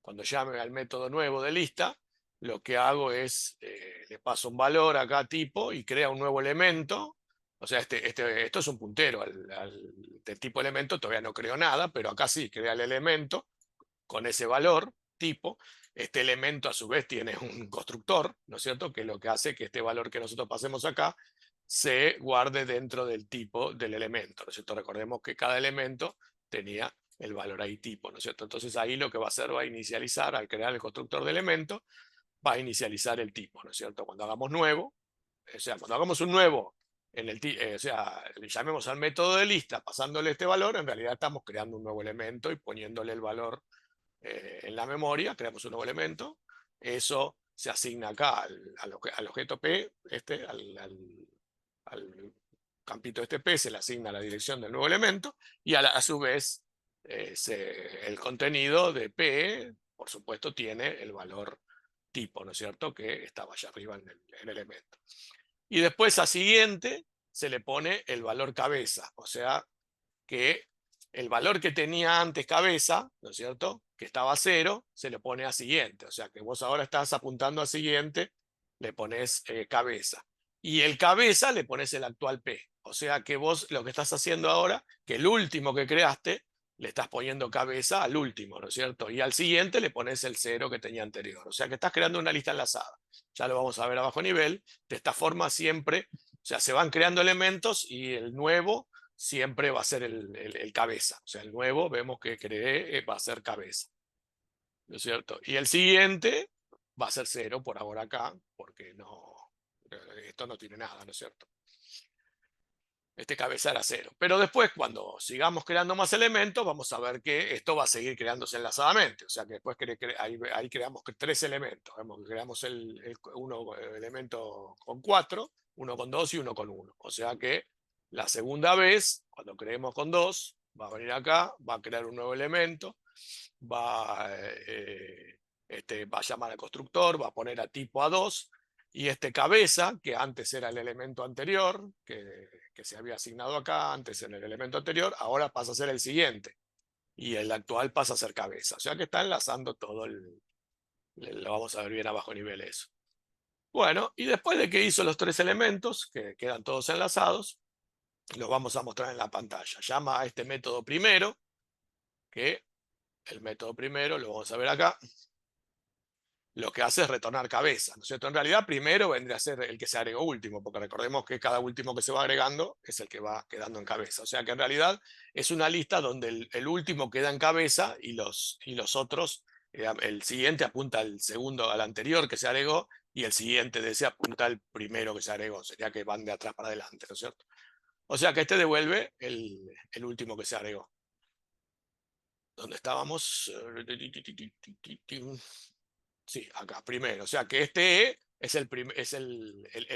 cuando llame al método nuevo de lista, lo que hago es, le paso un valor acá tipo y crea un nuevo elemento. O sea, esto es un puntero del tipo elemento, todavía no creo nada, pero acá sí, crea el elemento con ese valor tipo. Este elemento a su vez tiene un constructor, ¿no es cierto?, que lo que hace que este valor que nosotros pasemos acá se guarde dentro del tipo del elemento, ¿no es cierto? Recordemos que cada elemento tenía el valor ahí tipo, ¿no es cierto? Entonces ahí lo que va a hacer va a inicializar, al crear el constructor de elemento, va a inicializar el tipo, ¿no es cierto? Cuando hagamos nuevo, o sea, cuando hagamos un nuevo o sea, le llamemos al método de lista pasándole este valor, en realidad estamos creando un nuevo elemento y poniéndole el valor en la memoria, creamos un nuevo elemento, eso se asigna acá al objeto P, al campito este P se le asigna la dirección del nuevo elemento y a su vez el contenido de P, por supuesto, tiene el valor tipo, ¿no es cierto?, que estaba allá arriba en el elemento. Y después a siguiente se le pone el valor cabeza, o sea que el valor que tenía antes cabeza, ¿no es cierto?, que estaba a 0, se le pone a siguiente. O sea que vos ahora estás apuntando a siguiente, le pones cabeza. Y el cabeza le pones el actual P. O sea que vos lo que estás haciendo ahora, que el último que creaste, le estás poniendo cabeza al último, ¿no es cierto? Y al siguiente le pones el 0 que tenía anterior. O sea que estás creando una lista enlazada. Ya lo vamos a ver a bajo nivel. De esta forma siempre, o sea, se van creando elementos y el nuevo siempre va a ser el cabeza. O sea, el nuevo vemos que creé va a ser cabeza. ¿No es cierto? Y el siguiente va a ser 0 por ahora acá, porque esto no tiene nada, ¿no es cierto? Este cabeza era 0. Pero después, cuando sigamos creando más elementos, vamos a ver que esto va a seguir creándose enlazadamente. O sea que después ahí creamos 3 elementos. Vemos que creamos el elemento con 4, uno con 2 y uno con 1. O sea que la segunda vez, cuando creemos con 2, va a venir acá, va a crear un nuevo elemento, va a llamar al constructor, va a poner a tipo A2, y este cabeza, que antes era el elemento anterior, que se había asignado acá, antes en el elemento anterior, ahora pasa a ser el siguiente. Y el actual pasa a ser cabeza. O sea que está enlazando todo lo vamos a ver bien a bajo nivel eso. Bueno, y después de que hizo los 3 elementos, que quedan todos enlazados, los vamos a mostrar en la pantalla. Llama a este método primero, que el método primero lo vamos a ver acá. Lo que hace es retornar cabeza, ¿no es cierto? En realidad primero vendría a ser el que se agregó último, porque recordemos que cada último que se va agregando es el que va quedando en cabeza. O sea que en realidad es una lista donde el último queda en cabeza y los otros, el siguiente apunta al segundo, al anterior que se agregó, y el siguiente de ese apunta al primero que se agregó. Sería que van de atrás para adelante, ¿no es cierto? O sea que este devuelve el último que se agregó. ¿Dónde estábamos? Sí, acá, primero. O sea que este E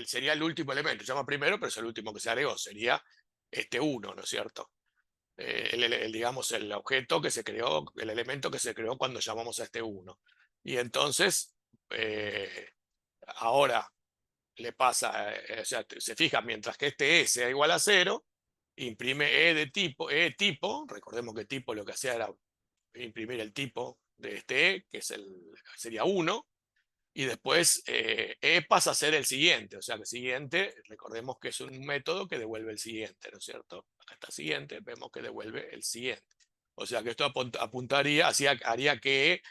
sería el último elemento. Se llama primero, pero es el último que se agregó. Sería este 1, ¿no es cierto? Digamos, el objeto que se creó, el elemento que se creó cuando llamamos a este 1. Y entonces, ahora le pasa, o sea, se fija, mientras que este E sea igual a 0, imprime E tipo, recordemos que tipo lo que hacía era imprimir el tipo de este E, que sería 1, y después E pasa a ser el siguiente, o sea, el siguiente, recordemos que es un método que devuelve el siguiente, ¿no es cierto? Acá está siguiente, vemos que devuelve el siguiente. O sea que esto apuntaría, haría que E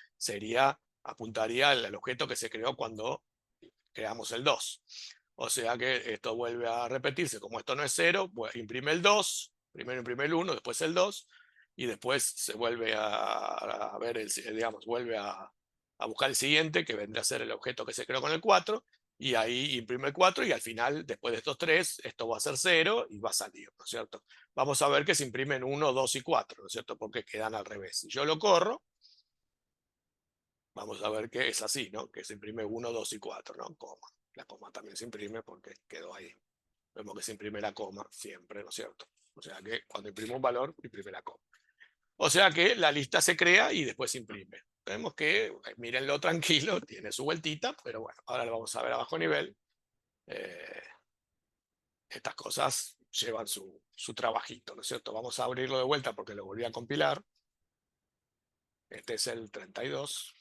apuntaría al objeto que se creó cuando creamos el 2. O sea que esto vuelve a repetirse, como esto no es 0, pues imprime el 2, primero imprime el 1, después el 2, y después se vuelve a ver, digamos, vuelve a buscar el siguiente, que vendría a ser el objeto que se creó con el 4, y ahí imprime el 4, y al final, después de estos 3, esto va a ser 0 y va a salir, ¿no es cierto? Vamos a ver que se imprimen 1, 2 y 4, ¿no es cierto? Porque quedan al revés. Si yo lo corro, vamos a ver que es así, ¿no? Que se imprime 1, 2 y 4, ¿no? Coma. La coma también se imprime porque quedó ahí. Vemos que se imprime la coma siempre, ¿no es cierto? O sea que cuando imprime un valor, imprime la coma. O sea que la lista se crea y después se imprime. Vemos que, mírenlo tranquilo, tiene su vueltita, pero bueno, ahora lo vamos a ver a bajo nivel. Eh, Estas cosas llevan su trabajito, ¿no es cierto? Vamos a abrirlo de vuelta porque lo volví a compilar. Este es el 32.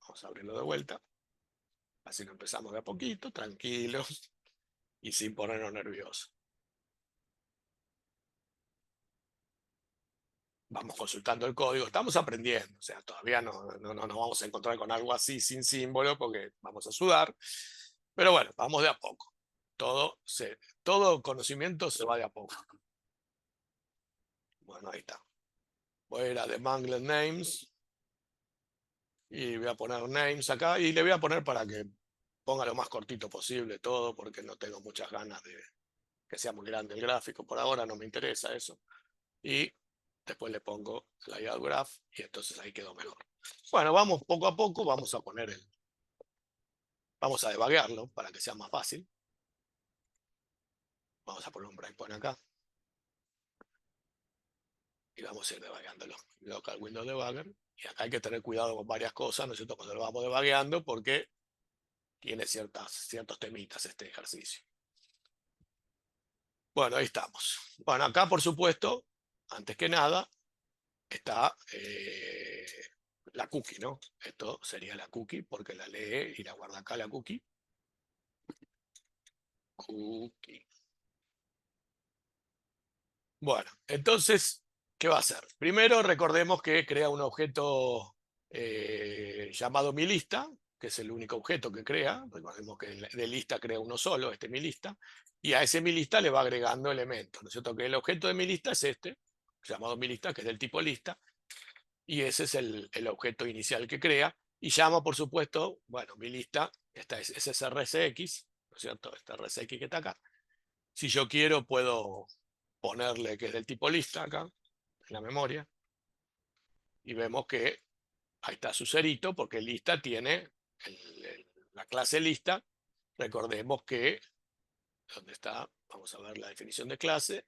Vamos a abrirlo de vuelta. Así que empezamos de a poquito, tranquilos y sin ponernos nerviosos. Vamos consultando el código, estamos aprendiendo, o sea, todavía no nos vamos a encontrar con algo así sin símbolo porque vamos a sudar, pero bueno, vamos de a poco. Todo conocimiento se va de a poco. Bueno, ahí está. Voy a ir a The Mangled Names y voy a poner names acá y le voy a poner para que ponga lo más cortito posible todo porque no tengo muchas ganas de que sea muy grande el gráfico, por ahora no me interesa eso. Y después le pongo layout graph y entonces ahí quedó mejor. Bueno, vamos poco a poco, vamos a debaguearlo para que sea más fácil. Vamos a poner un breakpoint acá. Y vamos a ir debagueándolo. Local Window Debugger. Y acá hay que tener cuidado con varias cosas, ¿no es cierto? Cuando lo vamos debagueando, porque tiene ciertos temitas este ejercicio. Bueno, ahí estamos. Bueno, acá, por supuesto, antes que nada, está la cookie, ¿no? Esto sería la cookie, porque la lee y la guarda acá la cookie. Cookie. Bueno, entonces, ¿qué va a hacer? Primero, recordemos que crea un objeto llamado milista, que es el único objeto que crea. Recordemos que de lista crea uno solo, este milista, y a ese milista le va agregando elementos, ¿no es cierto? Que el objeto de milista es este, llamado milista, que es del tipo lista, y ese es el objeto inicial que crea, y llama, por supuesto, bueno, milista, ese es RCX, ¿no es cierto? Este RCX que está acá. Si yo quiero, puedo ponerle que es del tipo lista acá, en la memoria, y vemos que ahí está su cerito, porque lista tiene la clase lista. Recordemos que, ¿dónde está? Vamos a ver la definición de clase.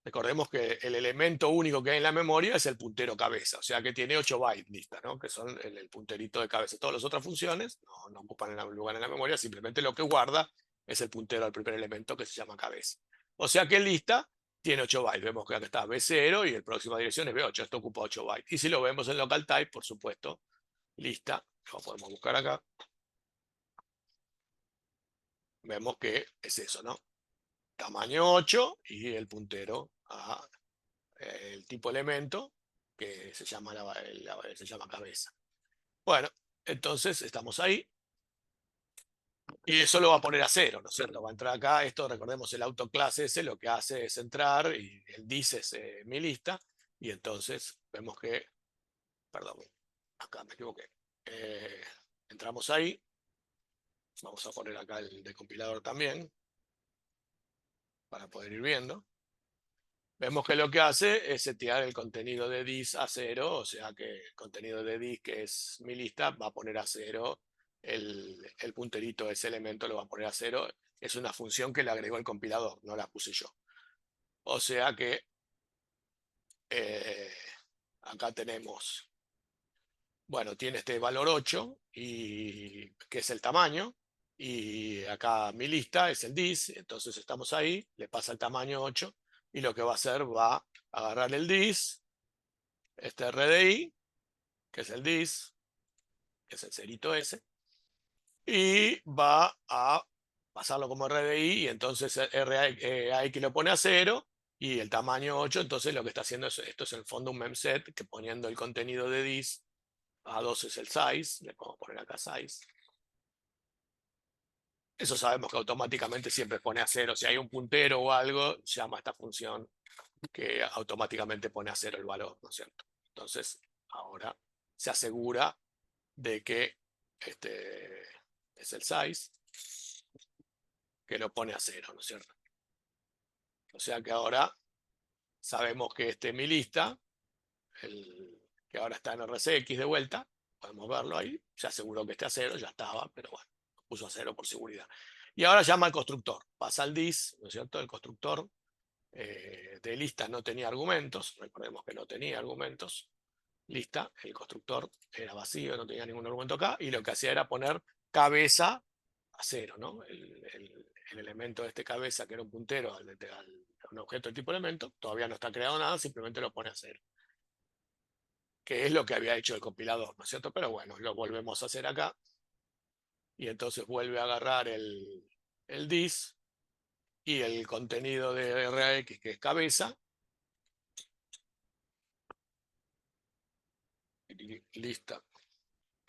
Recordemos que el elemento único que hay en la memoria es el puntero cabeza, o sea que tiene 8 bytes lista, ¿no? Que son el punterito de cabeza. Todas las otras funciones no ocupan lugar en la memoria, simplemente lo que guarda es el puntero al primer elemento que se llama cabeza. O sea que lista tiene 8 bytes. Vemos que acá está B0 y la próxima dirección es B8. Esto ocupa 8 bytes. Y si lo vemos en local type, por supuesto, lista, lo podemos buscar acá. Vemos que es eso, ¿no? Tamaño 8 y el puntero a el tipo elemento que se llama, se llama cabeza. Bueno, entonces estamos ahí. Y eso lo va a poner a cero, ¿no es cierto? Va a entrar acá. Esto, recordemos, el autoclase ese lo que hace es entrar y él dice es mi lista. Y entonces vemos que, perdón, acá me equivoqué. Entramos ahí. Vamos a poner acá el decompilador también para poder ir viendo. Vemos que lo que hace es setear el contenido de dis a 0, o sea que el contenido de dis, que es mi lista, va a poner a 0 el punterito de ese elemento, lo va a poner a 0. Es una función que le agregó el compilador, no la puse yo. O sea que acá tenemos, bueno, tiene este valor 8, y, que es el tamaño, y acá mi lista es el dis, entonces estamos ahí, le pasa el tamaño 8, y lo que va a hacer va a agarrar el dis, este RDI, que es el dis, que es el cerito ese, y va a pasarlo como RDI, y entonces RAX lo pone a 0, y el tamaño 8, entonces lo que está haciendo es, esto es en el fondo un memset, que poniendo el contenido de dis, a 2 es el size, le podemos poner acá size. Eso sabemos que automáticamente siempre pone a 0. Si hay un puntero o algo, llama a esta función que automáticamente pone a 0 el valor, ¿no es cierto? Entonces, ahora se asegura de que este es el size, que lo pone a 0, ¿no es cierto? O sea que ahora sabemos que este mi lista, que ahora está en RCX de vuelta, podemos verlo ahí, se aseguró que esté a 0, ya estaba, pero bueno, lo puso a 0 por seguridad. Y ahora llama al constructor, pasa al dis, ¿no es cierto? El constructor de lista no tenía argumentos, recordemos que no tenía argumentos, lista, el constructor era vacío, no tenía ningún argumento acá, y lo que hacía era poner cabeza a 0, ¿no? El elemento de este cabeza, que era un puntero a un objeto de tipo elemento, todavía no está creado nada, simplemente lo pone a 0. Que es lo que había hecho el compilador, ¿no es cierto? Pero bueno, lo volvemos a hacer acá. Y entonces vuelve a agarrar el dis y el contenido de RAX, que es cabeza. Lista,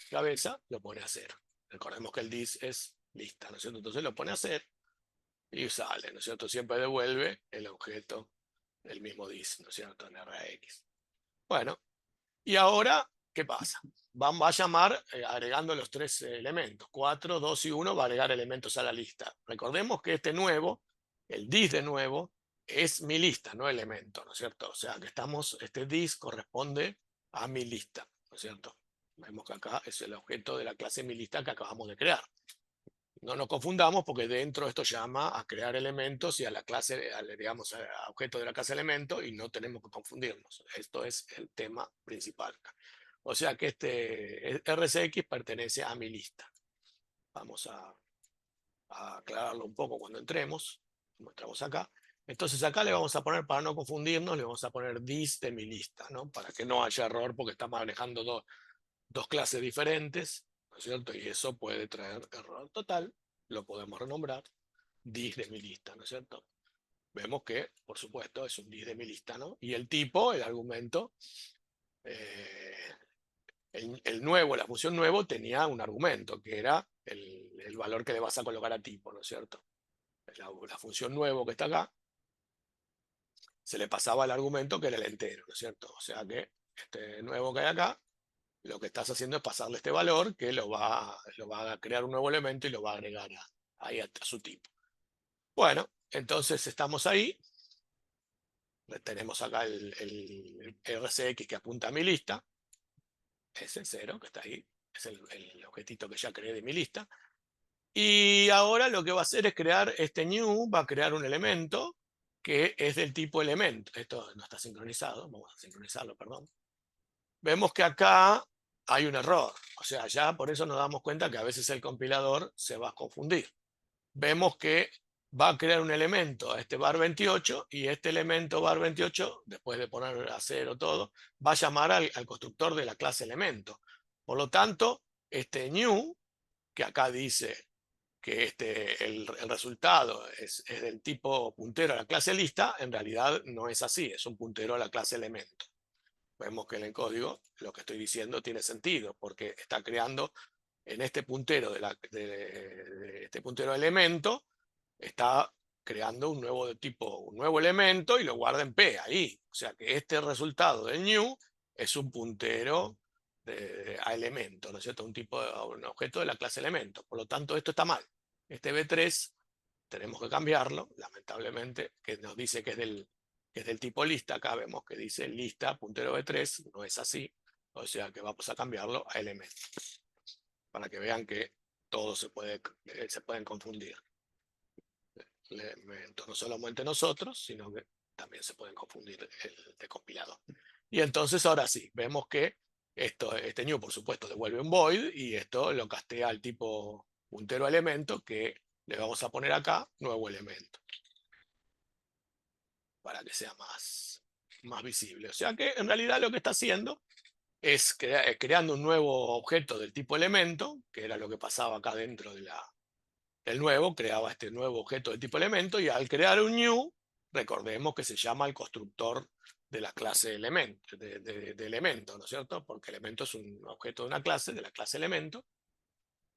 cabeza, lo pone a 0. Recordemos que el dis es lista, ¿no es cierto? Entonces lo pone a 0 y sale, ¿no es cierto? Siempre devuelve el objeto del mismo dis, ¿no es cierto? En RAX. Bueno, y ahora, ¿qué pasa? Va a llamar agregando los 3 elementos. 4, 2 y 1 va a agregar elementos a la lista. Recordemos que este nuevo El dis de nuevo es mi lista, no elemento, ¿no es cierto? O sea que este dis corresponde a mi lista, ¿no es cierto? Vemos que acá es el objeto de la clase mi lista que acabamos de crear. No nos confundamos porque dentro esto llama a crear elementos y a la clase, digamos, al objeto de la clase elemento, y no tenemos que confundirnos. Esto es el tema principal. O sea que este RCX pertenece a mi lista. Vamos a aclararlo un poco cuando entremos. Entramos acá. Entonces acá le vamos a poner, para no confundirnos, le vamos a poner dis de mi lista, ¿no? Para que no haya error porque estamos manejando dos clases diferentes, ¿no es cierto? Y eso puede traer error total. Lo podemos renombrar dis de mi lista, ¿no es cierto? Vemos que, por supuesto, es un dis de mi lista, ¿no? Y el tipo, el argumento, eh, el nuevo, la función nuevo tenía un argumento, que era el valor que le vas a colocar a tipo, ¿no es cierto? La función nuevo que está acá, se le pasaba el argumento que era el entero, ¿no es cierto? O sea que este nuevo que hay acá, lo que estás haciendo es pasarle este valor que lo va a crear un nuevo elemento y lo va a agregar ahí a su tipo. Bueno, entonces estamos ahí. Tenemos acá el RCX que apunta a mi lista. Es el 0 que está ahí. Es el objetito que ya creé de mi lista. Y ahora lo que va a hacer es crear este new, va a crear un elemento que es del tipo elemento. Esto no está sincronizado, vamos a sincronizarlo, perdón. Vemos que acá hay un error. O sea, ya por eso nos damos cuenta que a veces el compilador se va a confundir. Vemos que va a crear un elemento, este var28, y este elemento var28, después de poner a cero todo, va a llamar al constructor de la clase elemento. Por lo tanto, este new, que acá dice que el resultado es del tipo puntero a la clase lista, en realidad no es así, es un puntero a la clase elemento. Vemos que en el código lo que estoy diciendo tiene sentido, porque está creando en este puntero de este puntero elemento, está creando un nuevo tipo, un nuevo elemento y lo guarda en P ahí. O sea que este resultado del new es un puntero a elemento, ¿no es cierto? Un objeto de la clase elemento. Por lo tanto, esto está mal. Este B3 tenemos que cambiarlo, lamentablemente, que nos dice que es del tipo lista. Acá vemos que dice lista puntero B3, no es así. O sea que vamos a cambiarlo a elemento, para que vean que todos se pueden confundir. Elementos no solamente nosotros, sino que también se pueden confundir el de compilado. Y entonces ahora sí, vemos que este new, por supuesto, devuelve un void y esto lo castea al tipo puntero elemento, que le vamos a poner acá nuevo elemento, para que sea más visible. O sea que en realidad lo que está haciendo es creando un nuevo objeto del tipo elemento, que era lo que pasaba acá dentro del nuevo, creaba este nuevo objeto de tipo elemento, y al crear un new, recordemos que se llama el constructor de la clase elemento, de elemento, ¿no es cierto? Porque elemento es un objeto de una clase, de la clase elemento,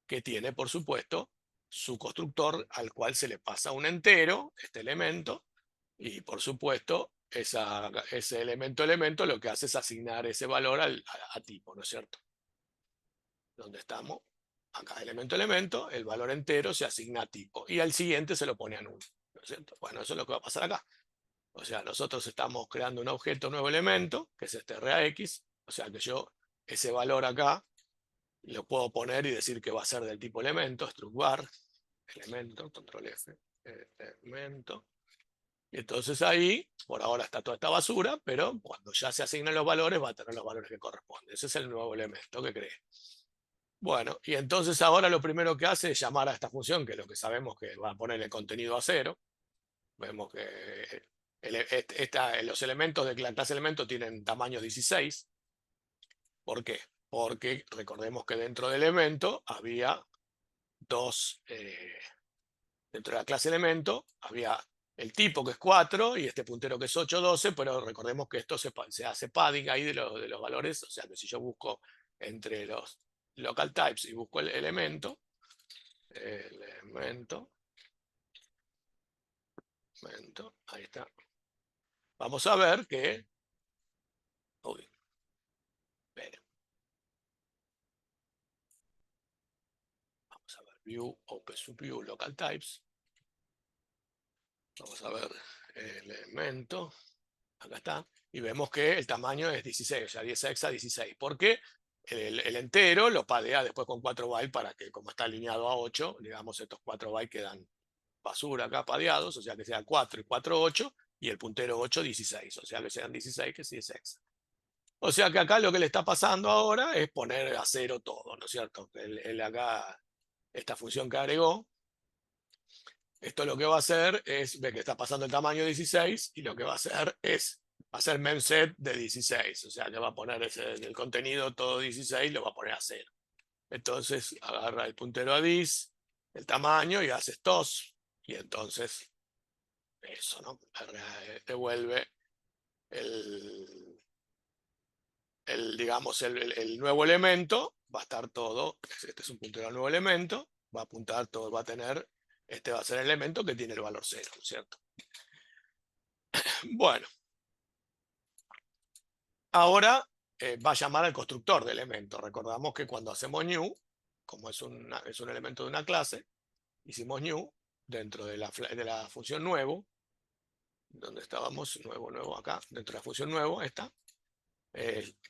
que tiene, por supuesto, su constructor al cual se le pasa un entero, este elemento, y por supuesto, ese elemento lo que hace es asignar ese valor a tipo, ¿no es cierto? ¿Dónde estamos? Acá, elemento, el valor entero se asigna a tipo, y al siguiente se lo pone a null, ¿no es cierto? Bueno, eso es lo que va a pasar acá. O sea, nosotros estamos creando un objeto nuevo elemento, que es este RAX, o sea que yo ese valor acá lo puedo poner y decir que va a ser del tipo elemento, struct var, elemento, control F, elemento. Y entonces ahí, por ahora está toda esta basura, pero cuando ya se asignen los valores, va a tener los valores que corresponden. Ese es el nuevo elemento que cree. Bueno, y entonces ahora lo primero que hace es llamar a esta función, que es lo que sabemos que va a poner el contenido a cero. Vemos que los elementos de la clase elemento tienen tamaño 16. ¿Por qué? Porque recordemos que dentro del elemento había dentro de la clase elemento había el tipo que es 4 y este puntero que es 8, 12, pero recordemos que esto se hace padding ahí de los valores. O sea que si yo busco entre los local types y busco el elemento, ahí está. Vamos a ver que, uy, espera, vamos a ver view, open subview, local types. Vamos a ver el elemento. Acá está. Y vemos que el tamaño es 16, o sea, 10 hexa 16. ¿Por qué? El entero lo padea después con 4 bytes para que, como está alineado a 8, digamos, estos 4 bytes quedan basura acá padeados, o sea que sean 4 y 4, 8, y el puntero 8, 16, o sea que sean 16, que sí es hexa. O sea que acá lo que le está pasando ahora es poner a cero todo, ¿no es cierto? Él acá, esta función que agregó, esto lo que va a hacer es, ve que está pasando el tamaño 16, y lo que va a hacer es hacer memset de 16, o sea que va a poner el contenido todo 16, lo va a poner a cero. Entonces agarra el puntero a dis, el tamaño, y hace tos, y entonces eso, ¿no? Devuelve el, digamos, el nuevo elemento, va a estar todo, este es un puntero al nuevo elemento, va a apuntar todo, va a tener, este va a ser el elemento que tiene el valor 0, ¿cierto? Bueno, ahora va a llamar al constructor de elemento. Recordamos que cuando hacemos new, como es un elemento de una clase, hicimos new dentro de la función nuevo, donde estábamos, nuevo acá, dentro de la función nuevo, esta,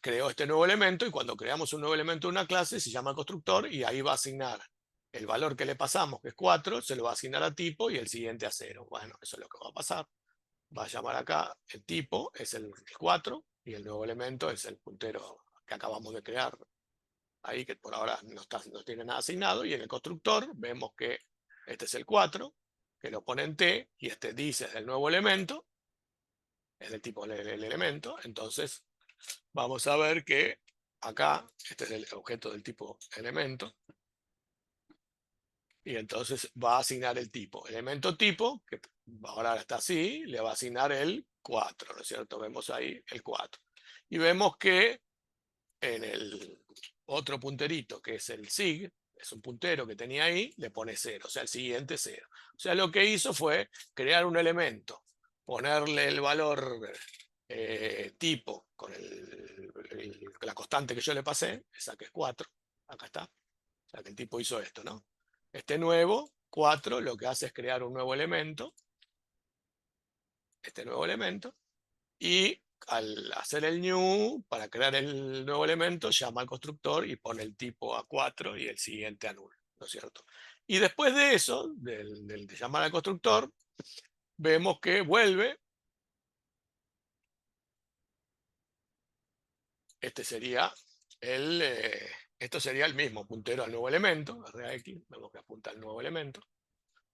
creó este nuevo elemento, y cuando creamos un nuevo elemento de una clase se llama constructor, y ahí va a asignar el valor que le pasamos, que es 4, se lo va a asignar a tipo y el siguiente a 0. Bueno, eso es lo que va a pasar. Va a llamar acá, el tipo es el 4 y el nuevo elemento es el puntero que acabamos de crear ahí, que por ahora no tiene nada asignado, y en el constructor vemos que este es el 4, que lo pone en T, y este dice es del nuevo elemento, es del tipo el elemento. Entonces vamos a ver que acá, este es el objeto del tipo elemento, y entonces va a asignar el tipo. Elemento tipo, que ahora está así, le va a asignar el 4, ¿no es cierto? Vemos ahí el 4. Y vemos que en el otro punterito, que es el sig, es un puntero que tenía ahí, le pone 0, o sea, el siguiente 0. O sea, lo que hizo fue crear un elemento, ponerle el valor tipo con la constante que yo le pasé, esa que es 4, acá está. O sea, que el tipo hizo esto, ¿no? Este nuevo 4 lo que hace es crear un nuevo elemento, este nuevo elemento, y al hacer el new, para crear el nuevo elemento, llama al constructor y pone el tipo a 4 y el siguiente a null, ¿no es cierto? Y después de eso, de llamar al constructor, vemos que vuelve. Este sería esto sería el mismo puntero al nuevo elemento, RX, vemos que apunta al nuevo elemento,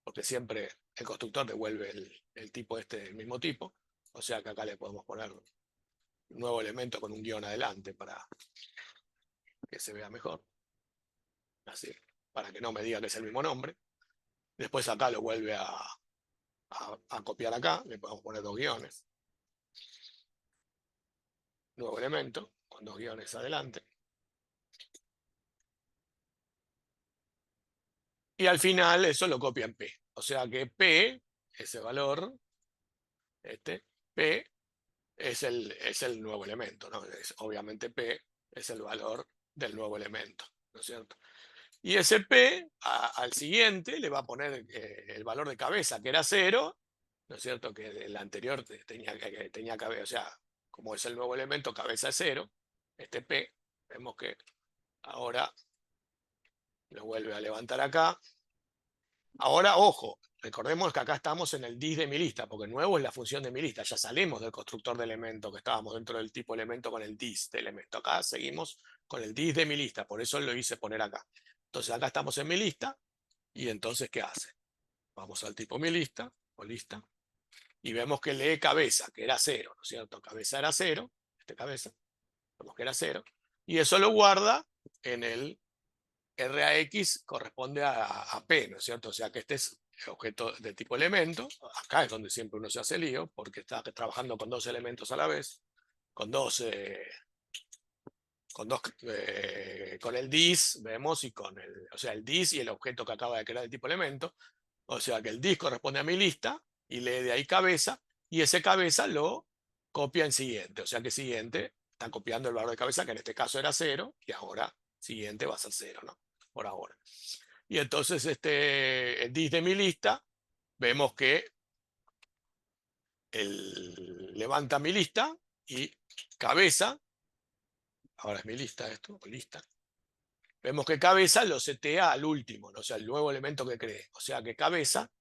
porque siempre el constructor devuelve el tipo el mismo tipo, o sea que acá le podemos poner un nuevo elemento con un guión adelante para que se vea mejor, así, para que no me diga que es el mismo nombre. Después acá lo vuelve a copiar acá, le podemos poner dos guiones, nuevo elemento, con dos guiones adelante. Y al final eso lo copia en P. O sea que P, ese valor, P, es el nuevo elemento, ¿no? Obviamente P es el valor del nuevo elemento, ¿no es cierto? Y ese P al siguiente le va a poner el valor de cabeza, que era 0, ¿no es cierto? Que el anterior tenía cabeza, o sea, como es el nuevo elemento, cabeza es 0, este P, vemos que ahora lo vuelve a levantar acá. Ahora, ojo, recordemos que acá estamos en el dis de mi lista, porque nuevo es la función de mi lista. Ya salimos del constructor de elemento, que estábamos dentro del tipo elemento con el dis de elemento. Acá seguimos con el dis de mi lista, por eso lo hice poner acá. Entonces acá estamos en mi lista, y entonces, ¿qué hace? Vamos al tipo mi lista, o lista, y vemos que lee cabeza, que era 0, ¿no es cierto? Cabeza era 0, cabeza, vemos que era 0, y eso lo guarda en el RAX, corresponde a P, ¿no es cierto? O sea que este es objeto de tipo elemento. Acá es donde siempre uno se hace lío, porque está trabajando con dos elementos a la vez, con dos, con el dis, vemos, y o sea, el dis y el objeto que acaba de crear el tipo elemento. O sea que el dis corresponde a mi lista, y lee de ahí cabeza, y ese cabeza lo copia en siguiente. O sea que siguiente está copiando el valor de cabeza, que en este caso era 0, y ahora siguiente va a ser 0, ¿no? Por ahora. Y entonces el dis de mi lista, vemos que levanta mi lista y cabeza, ahora es mi lista esto, o lista, vemos que cabeza lo setea al último, ¿no? O sea, el nuevo elemento que cree. O sea que cabeza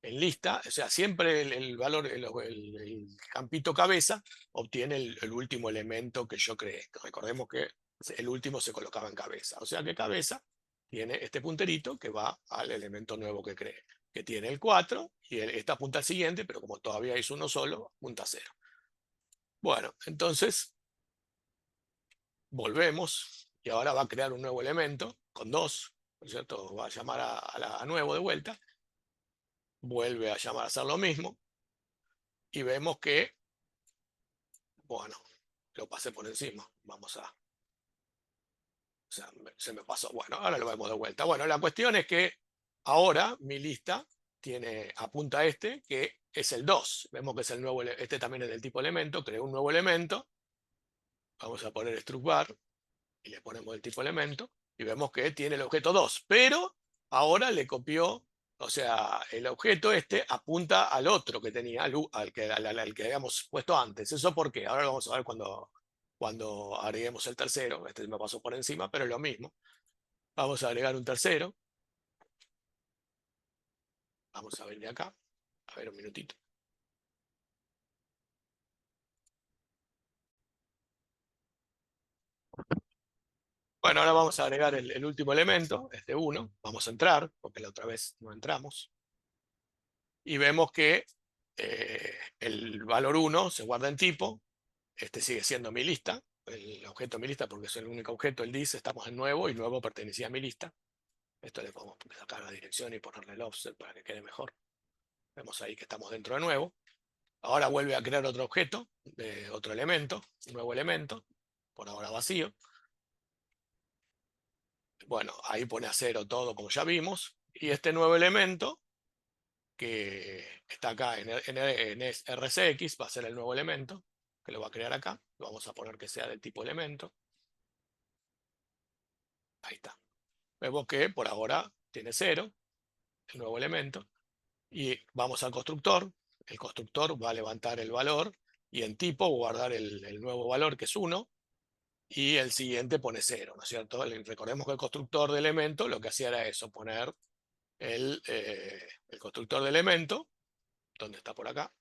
en lista, o sea, siempre el valor, el campito cabeza obtiene el último elemento que yo creé. Recordemos que el último se colocaba en cabeza. O sea que cabeza tiene este punterito que va al elemento nuevo que cree, que tiene el 4 y esta apunta al siguiente, pero como todavía es uno solo, apunta a 0. Bueno, entonces volvemos y ahora va a crear un nuevo elemento con 2, ¿no es cierto? Va a llamar a nuevo de vuelta, vuelve a llamar a hacer lo mismo y vemos que, bueno, lo pasé por encima. Vamos a, o sea, se me pasó. Bueno, ahora lo vemos de vuelta. Bueno, la cuestión es que ahora mi lista apunta a este, que es el 2. Vemos que es el nuevo, este también es del tipo elemento, creo un nuevo elemento. Vamos a poner struct var y le ponemos el tipo elemento y vemos que tiene el objeto 2, pero ahora le copió, o sea, el objeto este apunta al otro que tenía, al que habíamos puesto antes. ¿Eso por qué? Ahora lo vamos a ver cuando agreguemos el tercero. Este me pasó por encima, pero es lo mismo. Vamos a agregar un tercero. Vamos a venir acá. A ver, un minutito. Bueno, ahora vamos a agregar el último elemento, este 1. Vamos a entrar, porque la otra vez no entramos. Y vemos que el valor 1 se guarda en tipo. Este sigue siendo mi lista, el objeto mi lista, porque es el único objeto, el dice, estamos en nuevo y nuevo pertenecía a mi lista. Esto le podemos sacar la dirección y ponerle el offset para que quede mejor. Vemos ahí que estamos dentro de nuevo. Ahora vuelve a crear otro objeto, otro elemento, un nuevo elemento, por ahora vacío. Bueno, ahí pone a 0 todo como ya vimos. Y este nuevo elemento, que está acá en RCX, va a ser el nuevo elemento, que lo va a crear acá. Lo vamos a poner que sea del tipo elemento. Ahí está. Vemos que por ahora tiene 0, el nuevo elemento, y vamos al constructor. El constructor va a levantar el valor y en tipo guardar el nuevo valor que es 1 y el siguiente pone 0, ¿no es cierto? Recordemos que el constructor de elemento lo que hacía era eso, poner el constructor de elemento, donde está por acá,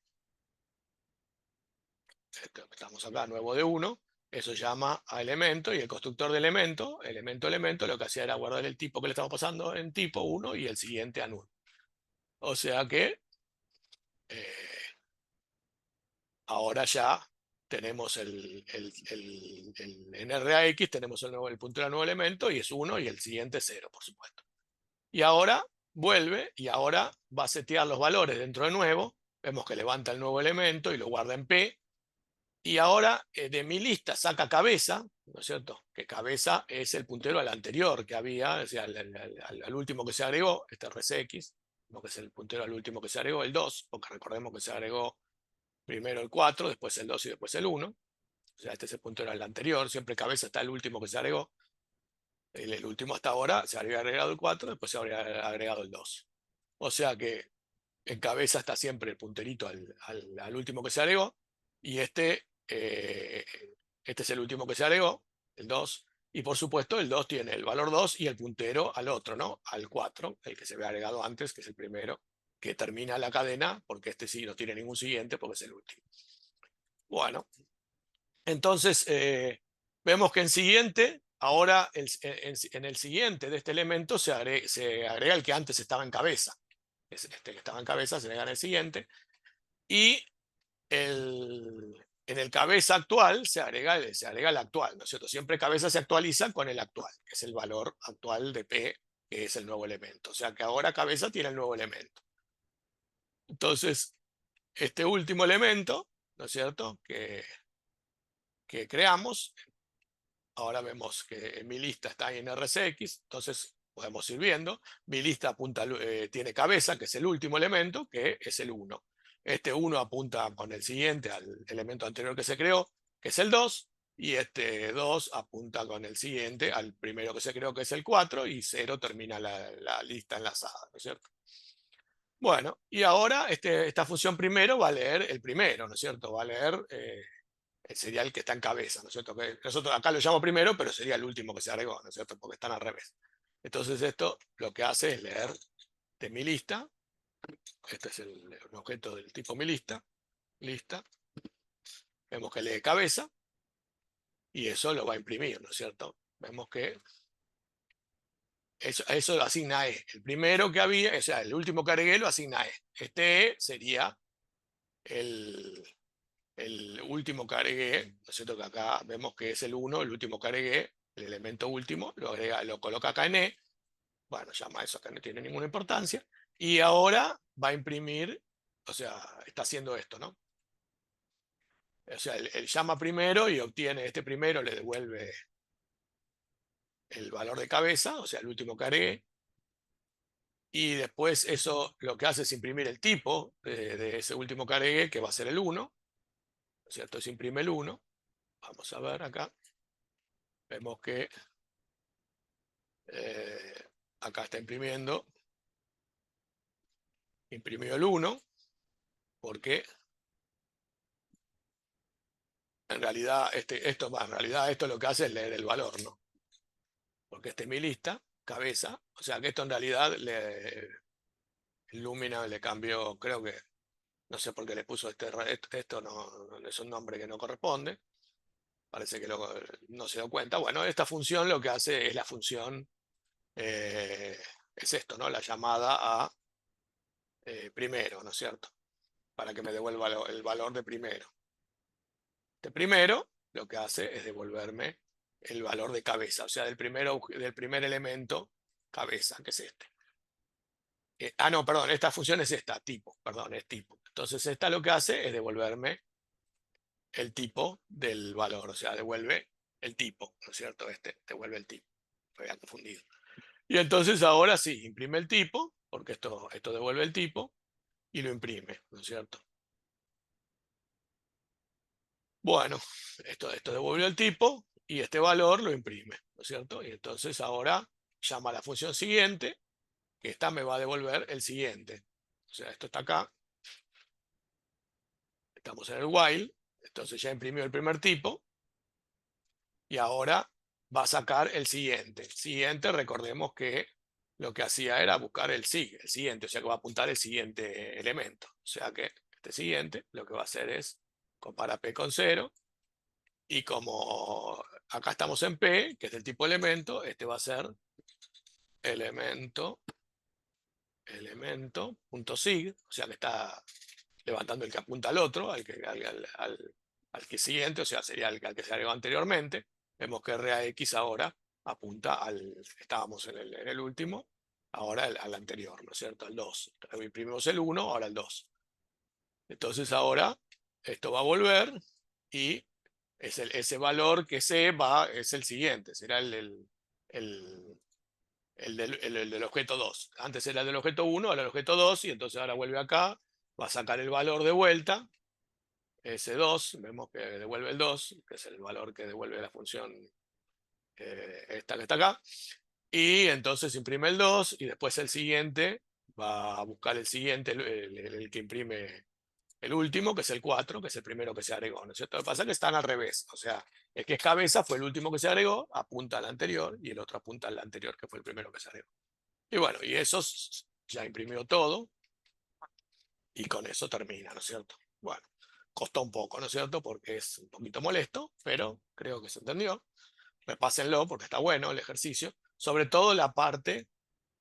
estamos acá, nuevo de 1, eso llama a elemento y el constructor de elemento, elemento, lo que hacía era guardar el tipo que le estamos pasando en tipo 1 y el siguiente a null. O sea que ahora ya tenemos en RAX, tenemos el puntero al nuevo elemento y es 1 y el siguiente 0, por supuesto. Y ahora vuelve y ahora va a setear los valores dentro de nuevo. Vemos que levanta el nuevo elemento y lo guarda en P. Y ahora de mi lista saca cabeza, ¿no es cierto? Que cabeza es el puntero al anterior que había, o sea, al último que se agregó, este RCX, que es el puntero al último que se agregó, el 2, porque recordemos que se agregó primero el 4, después el 2 y después el 1. O sea, este es el puntero al anterior, siempre cabeza está el último que se agregó. El último hasta ahora se habría agregado el 4, después se habría agregado el 2. O sea que en cabeza está siempre el punterito al último que se agregó, y este es el último que se agregó, el 2, y por supuesto el 2 tiene el valor 2 y el puntero al otro, ¿no? Al 4, el que se había agregado antes, que es el primero, que termina la cadena, porque este sí no tiene ningún siguiente, porque es el último. Bueno, entonces vemos que en siguiente, ahora en el siguiente de este elemento se agrega el que antes estaba en cabeza. Este que estaba en cabeza se agrega en el siguiente. Y en el cabeza actual se agrega el actual, ¿no es cierto? Siempre cabeza se actualiza con el actual, que es el valor actual de P, que es el nuevo elemento. O sea que ahora cabeza tiene el nuevo elemento. Entonces, este último elemento, ¿no es cierto? Que creamos, ahora vemos que mi lista está en RCX, entonces podemos ir viendo. Mi lista apunta, tiene cabeza, que es el último elemento, que es el 1. Este 1 apunta con el siguiente al elemento anterior que se creó, que es el 2, y este 2 apunta con el siguiente al primero que se creó, que es el 4, y 0 termina la lista enlazada, ¿no es cierto? Bueno, y ahora esta función primero va a leer el primero, ¿no es cierto? Va a leer sería el que está en cabeza, ¿no es cierto? Que nosotros acá lo llamamos primero, pero sería el último que se agregó, ¿no es cierto? Porque están al revés. Entonces esto lo que hace es leer de mi lista. Este es el objeto del tipo mi lista. Lista. Vemos que lee cabeza y eso lo va a imprimir, ¿no es cierto? Vemos que eso lo asigna E. El primero que había, o sea, el último que agregué lo asigna E. Este E sería el, el último que agregué, ¿no es cierto? Que acá vemos que es el 1, el último que agregué, el elemento último, lo coloca acá en E. Bueno, llama eso que no tiene ninguna importancia. Y ahora va a imprimir, o sea, está haciendo esto, ¿no? O sea, él llama primero y obtiene este primero, le devuelve el valor de cabeza, o sea, el último que agregué. Y después eso lo que hace es imprimir el tipo de ese último que agregué, que va a ser el 1, ¿no es cierto? Se imprime el 1. Vamos a ver acá. Vemos que acá está imprimiendo. Imprimió el 1, porque en realidad esto lo que hace es leer el valor, ¿no? Porque este es mi lista, cabeza, o sea que esto en realidad Lumina le cambió, creo que, no sé por qué le puso esto no es un nombre que no corresponde, parece que no se dio cuenta. Bueno, esta función lo que hace es la función, es esto, ¿no? La llamada a primero, ¿no es cierto? Para que me devuelva el valor de primero. Este primero lo que hace es devolverme el valor de cabeza, o sea, del primer elemento cabeza, que es este. No, perdón, esta función es esta, tipo, perdón, es tipo. Entonces esta lo que hace es devolverme el tipo del valor, o sea, devuelve el tipo, ¿no es cierto? Devuelve el tipo. Me había confundido. Y entonces ahora sí, imprime el tipo, porque esto devuelve el tipo, y lo imprime, ¿no es cierto? Bueno, esto devolvió el tipo, y este valor lo imprime, ¿no es cierto? Y entonces ahora llama a la función siguiente, que esta me va a devolver el siguiente. O sea, esto está acá, estamos en el while, entonces ya imprimió el primer tipo, y ahora va a sacar el siguiente. El siguiente, recordemos que lo que hacía era buscar el siguiente, o sea que va a apuntar el siguiente elemento. O sea que este siguiente lo que va a hacer es compara P con 0, y como acá estamos en P, que es del tipo elemento, este va a ser elemento.sig, o sea que está levantando el que apunta al otro, al que siguiente, o sea, sería al que se agregó anteriormente. Vemos que RAX ahora apunta estábamos en el último, ahora al anterior, ¿no es cierto? Al 2. Imprimimos el 1, ahora el 2. Entonces ahora esto va a volver y ese valor que es el siguiente, será el, el del objeto 2. Antes era el del objeto 1, ahora el objeto 2, y entonces ahora vuelve acá, va a sacar el valor de vuelta, ese 2, vemos que devuelve el 2, que es el valor que devuelve la función esta que está acá, y entonces imprime el 2, y después el siguiente va a buscar el siguiente, el que imprime el último, que es el 4, que es el primero que se agregó, ¿no es cierto? Lo que pasa es que están al revés, o sea, el que es cabeza fue el último que se agregó, apunta al anterior, y el otro apunta al anterior, que fue el primero que se agregó. Y bueno, y eso ya imprimió todo, y con eso termina, ¿no es cierto? Bueno, costó un poco, ¿no es cierto? Porque es un poquito molesto, pero creo que se entendió. Repásenlo porque está bueno el ejercicio, sobre todo la parte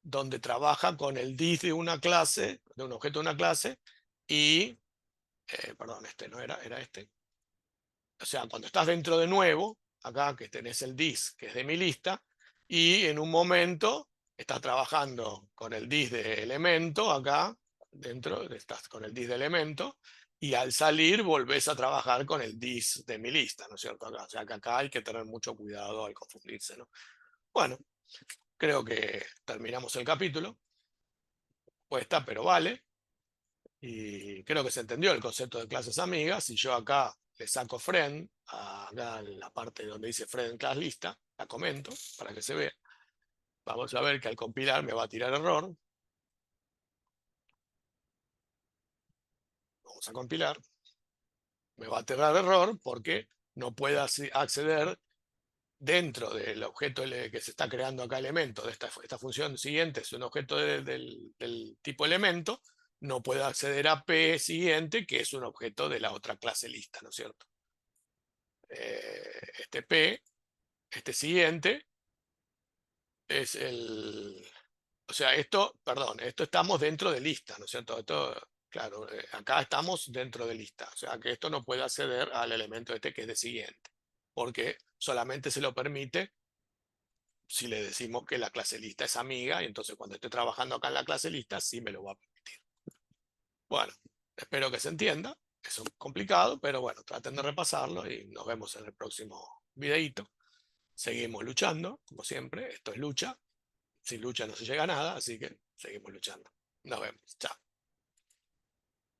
donde trabaja con el dis de una clase, de un objeto de una clase, y, perdón, este no era este. O sea, cuando estás dentro de nuevo, acá que tenés el dis, que es de mi lista, y en un momento estás trabajando con el dis de elemento, acá dentro estás con el dis de elemento, y al salir volvés a trabajar con el dis de mi lista, ¿no es cierto? Acá, o sea, que acá hay que tener mucho cuidado al confundirse, ¿no? Bueno, creo que terminamos el capítulo. Cuesta, pero vale. Y creo que se entendió el concepto de clases amigas. Y yo acá le saco friend, acá en la parte donde dice friend class lista, la comento para que se vea. Vamos a ver que al compilar me va a tirar error. Vamos a compilar. Me va a aterrar error porque no puede acceder dentro del objeto que se está creando acá elemento de esta función siguiente, es un objeto del tipo elemento, no puede acceder a P siguiente, que es un objeto de la otra clase lista, ¿no es cierto? Este P, este siguiente, es el... O sea, esto, perdón, esto estamos dentro de lista, ¿no es cierto? Esto, claro, acá estamos dentro de lista, o sea que esto no puede acceder al elemento este que es de siguiente, porque solamente se lo permite si le decimos que la clase lista es amiga, y entonces cuando esté trabajando acá en la clase lista, sí me lo va a permitir. Bueno, espero que se entienda. Es complicado, pero bueno, traten de repasarlo y nos vemos en el próximo videito. Seguimos luchando, como siempre. Esto es lucha. Sin lucha no se llega a nada, así que seguimos luchando. Nos vemos. Chao.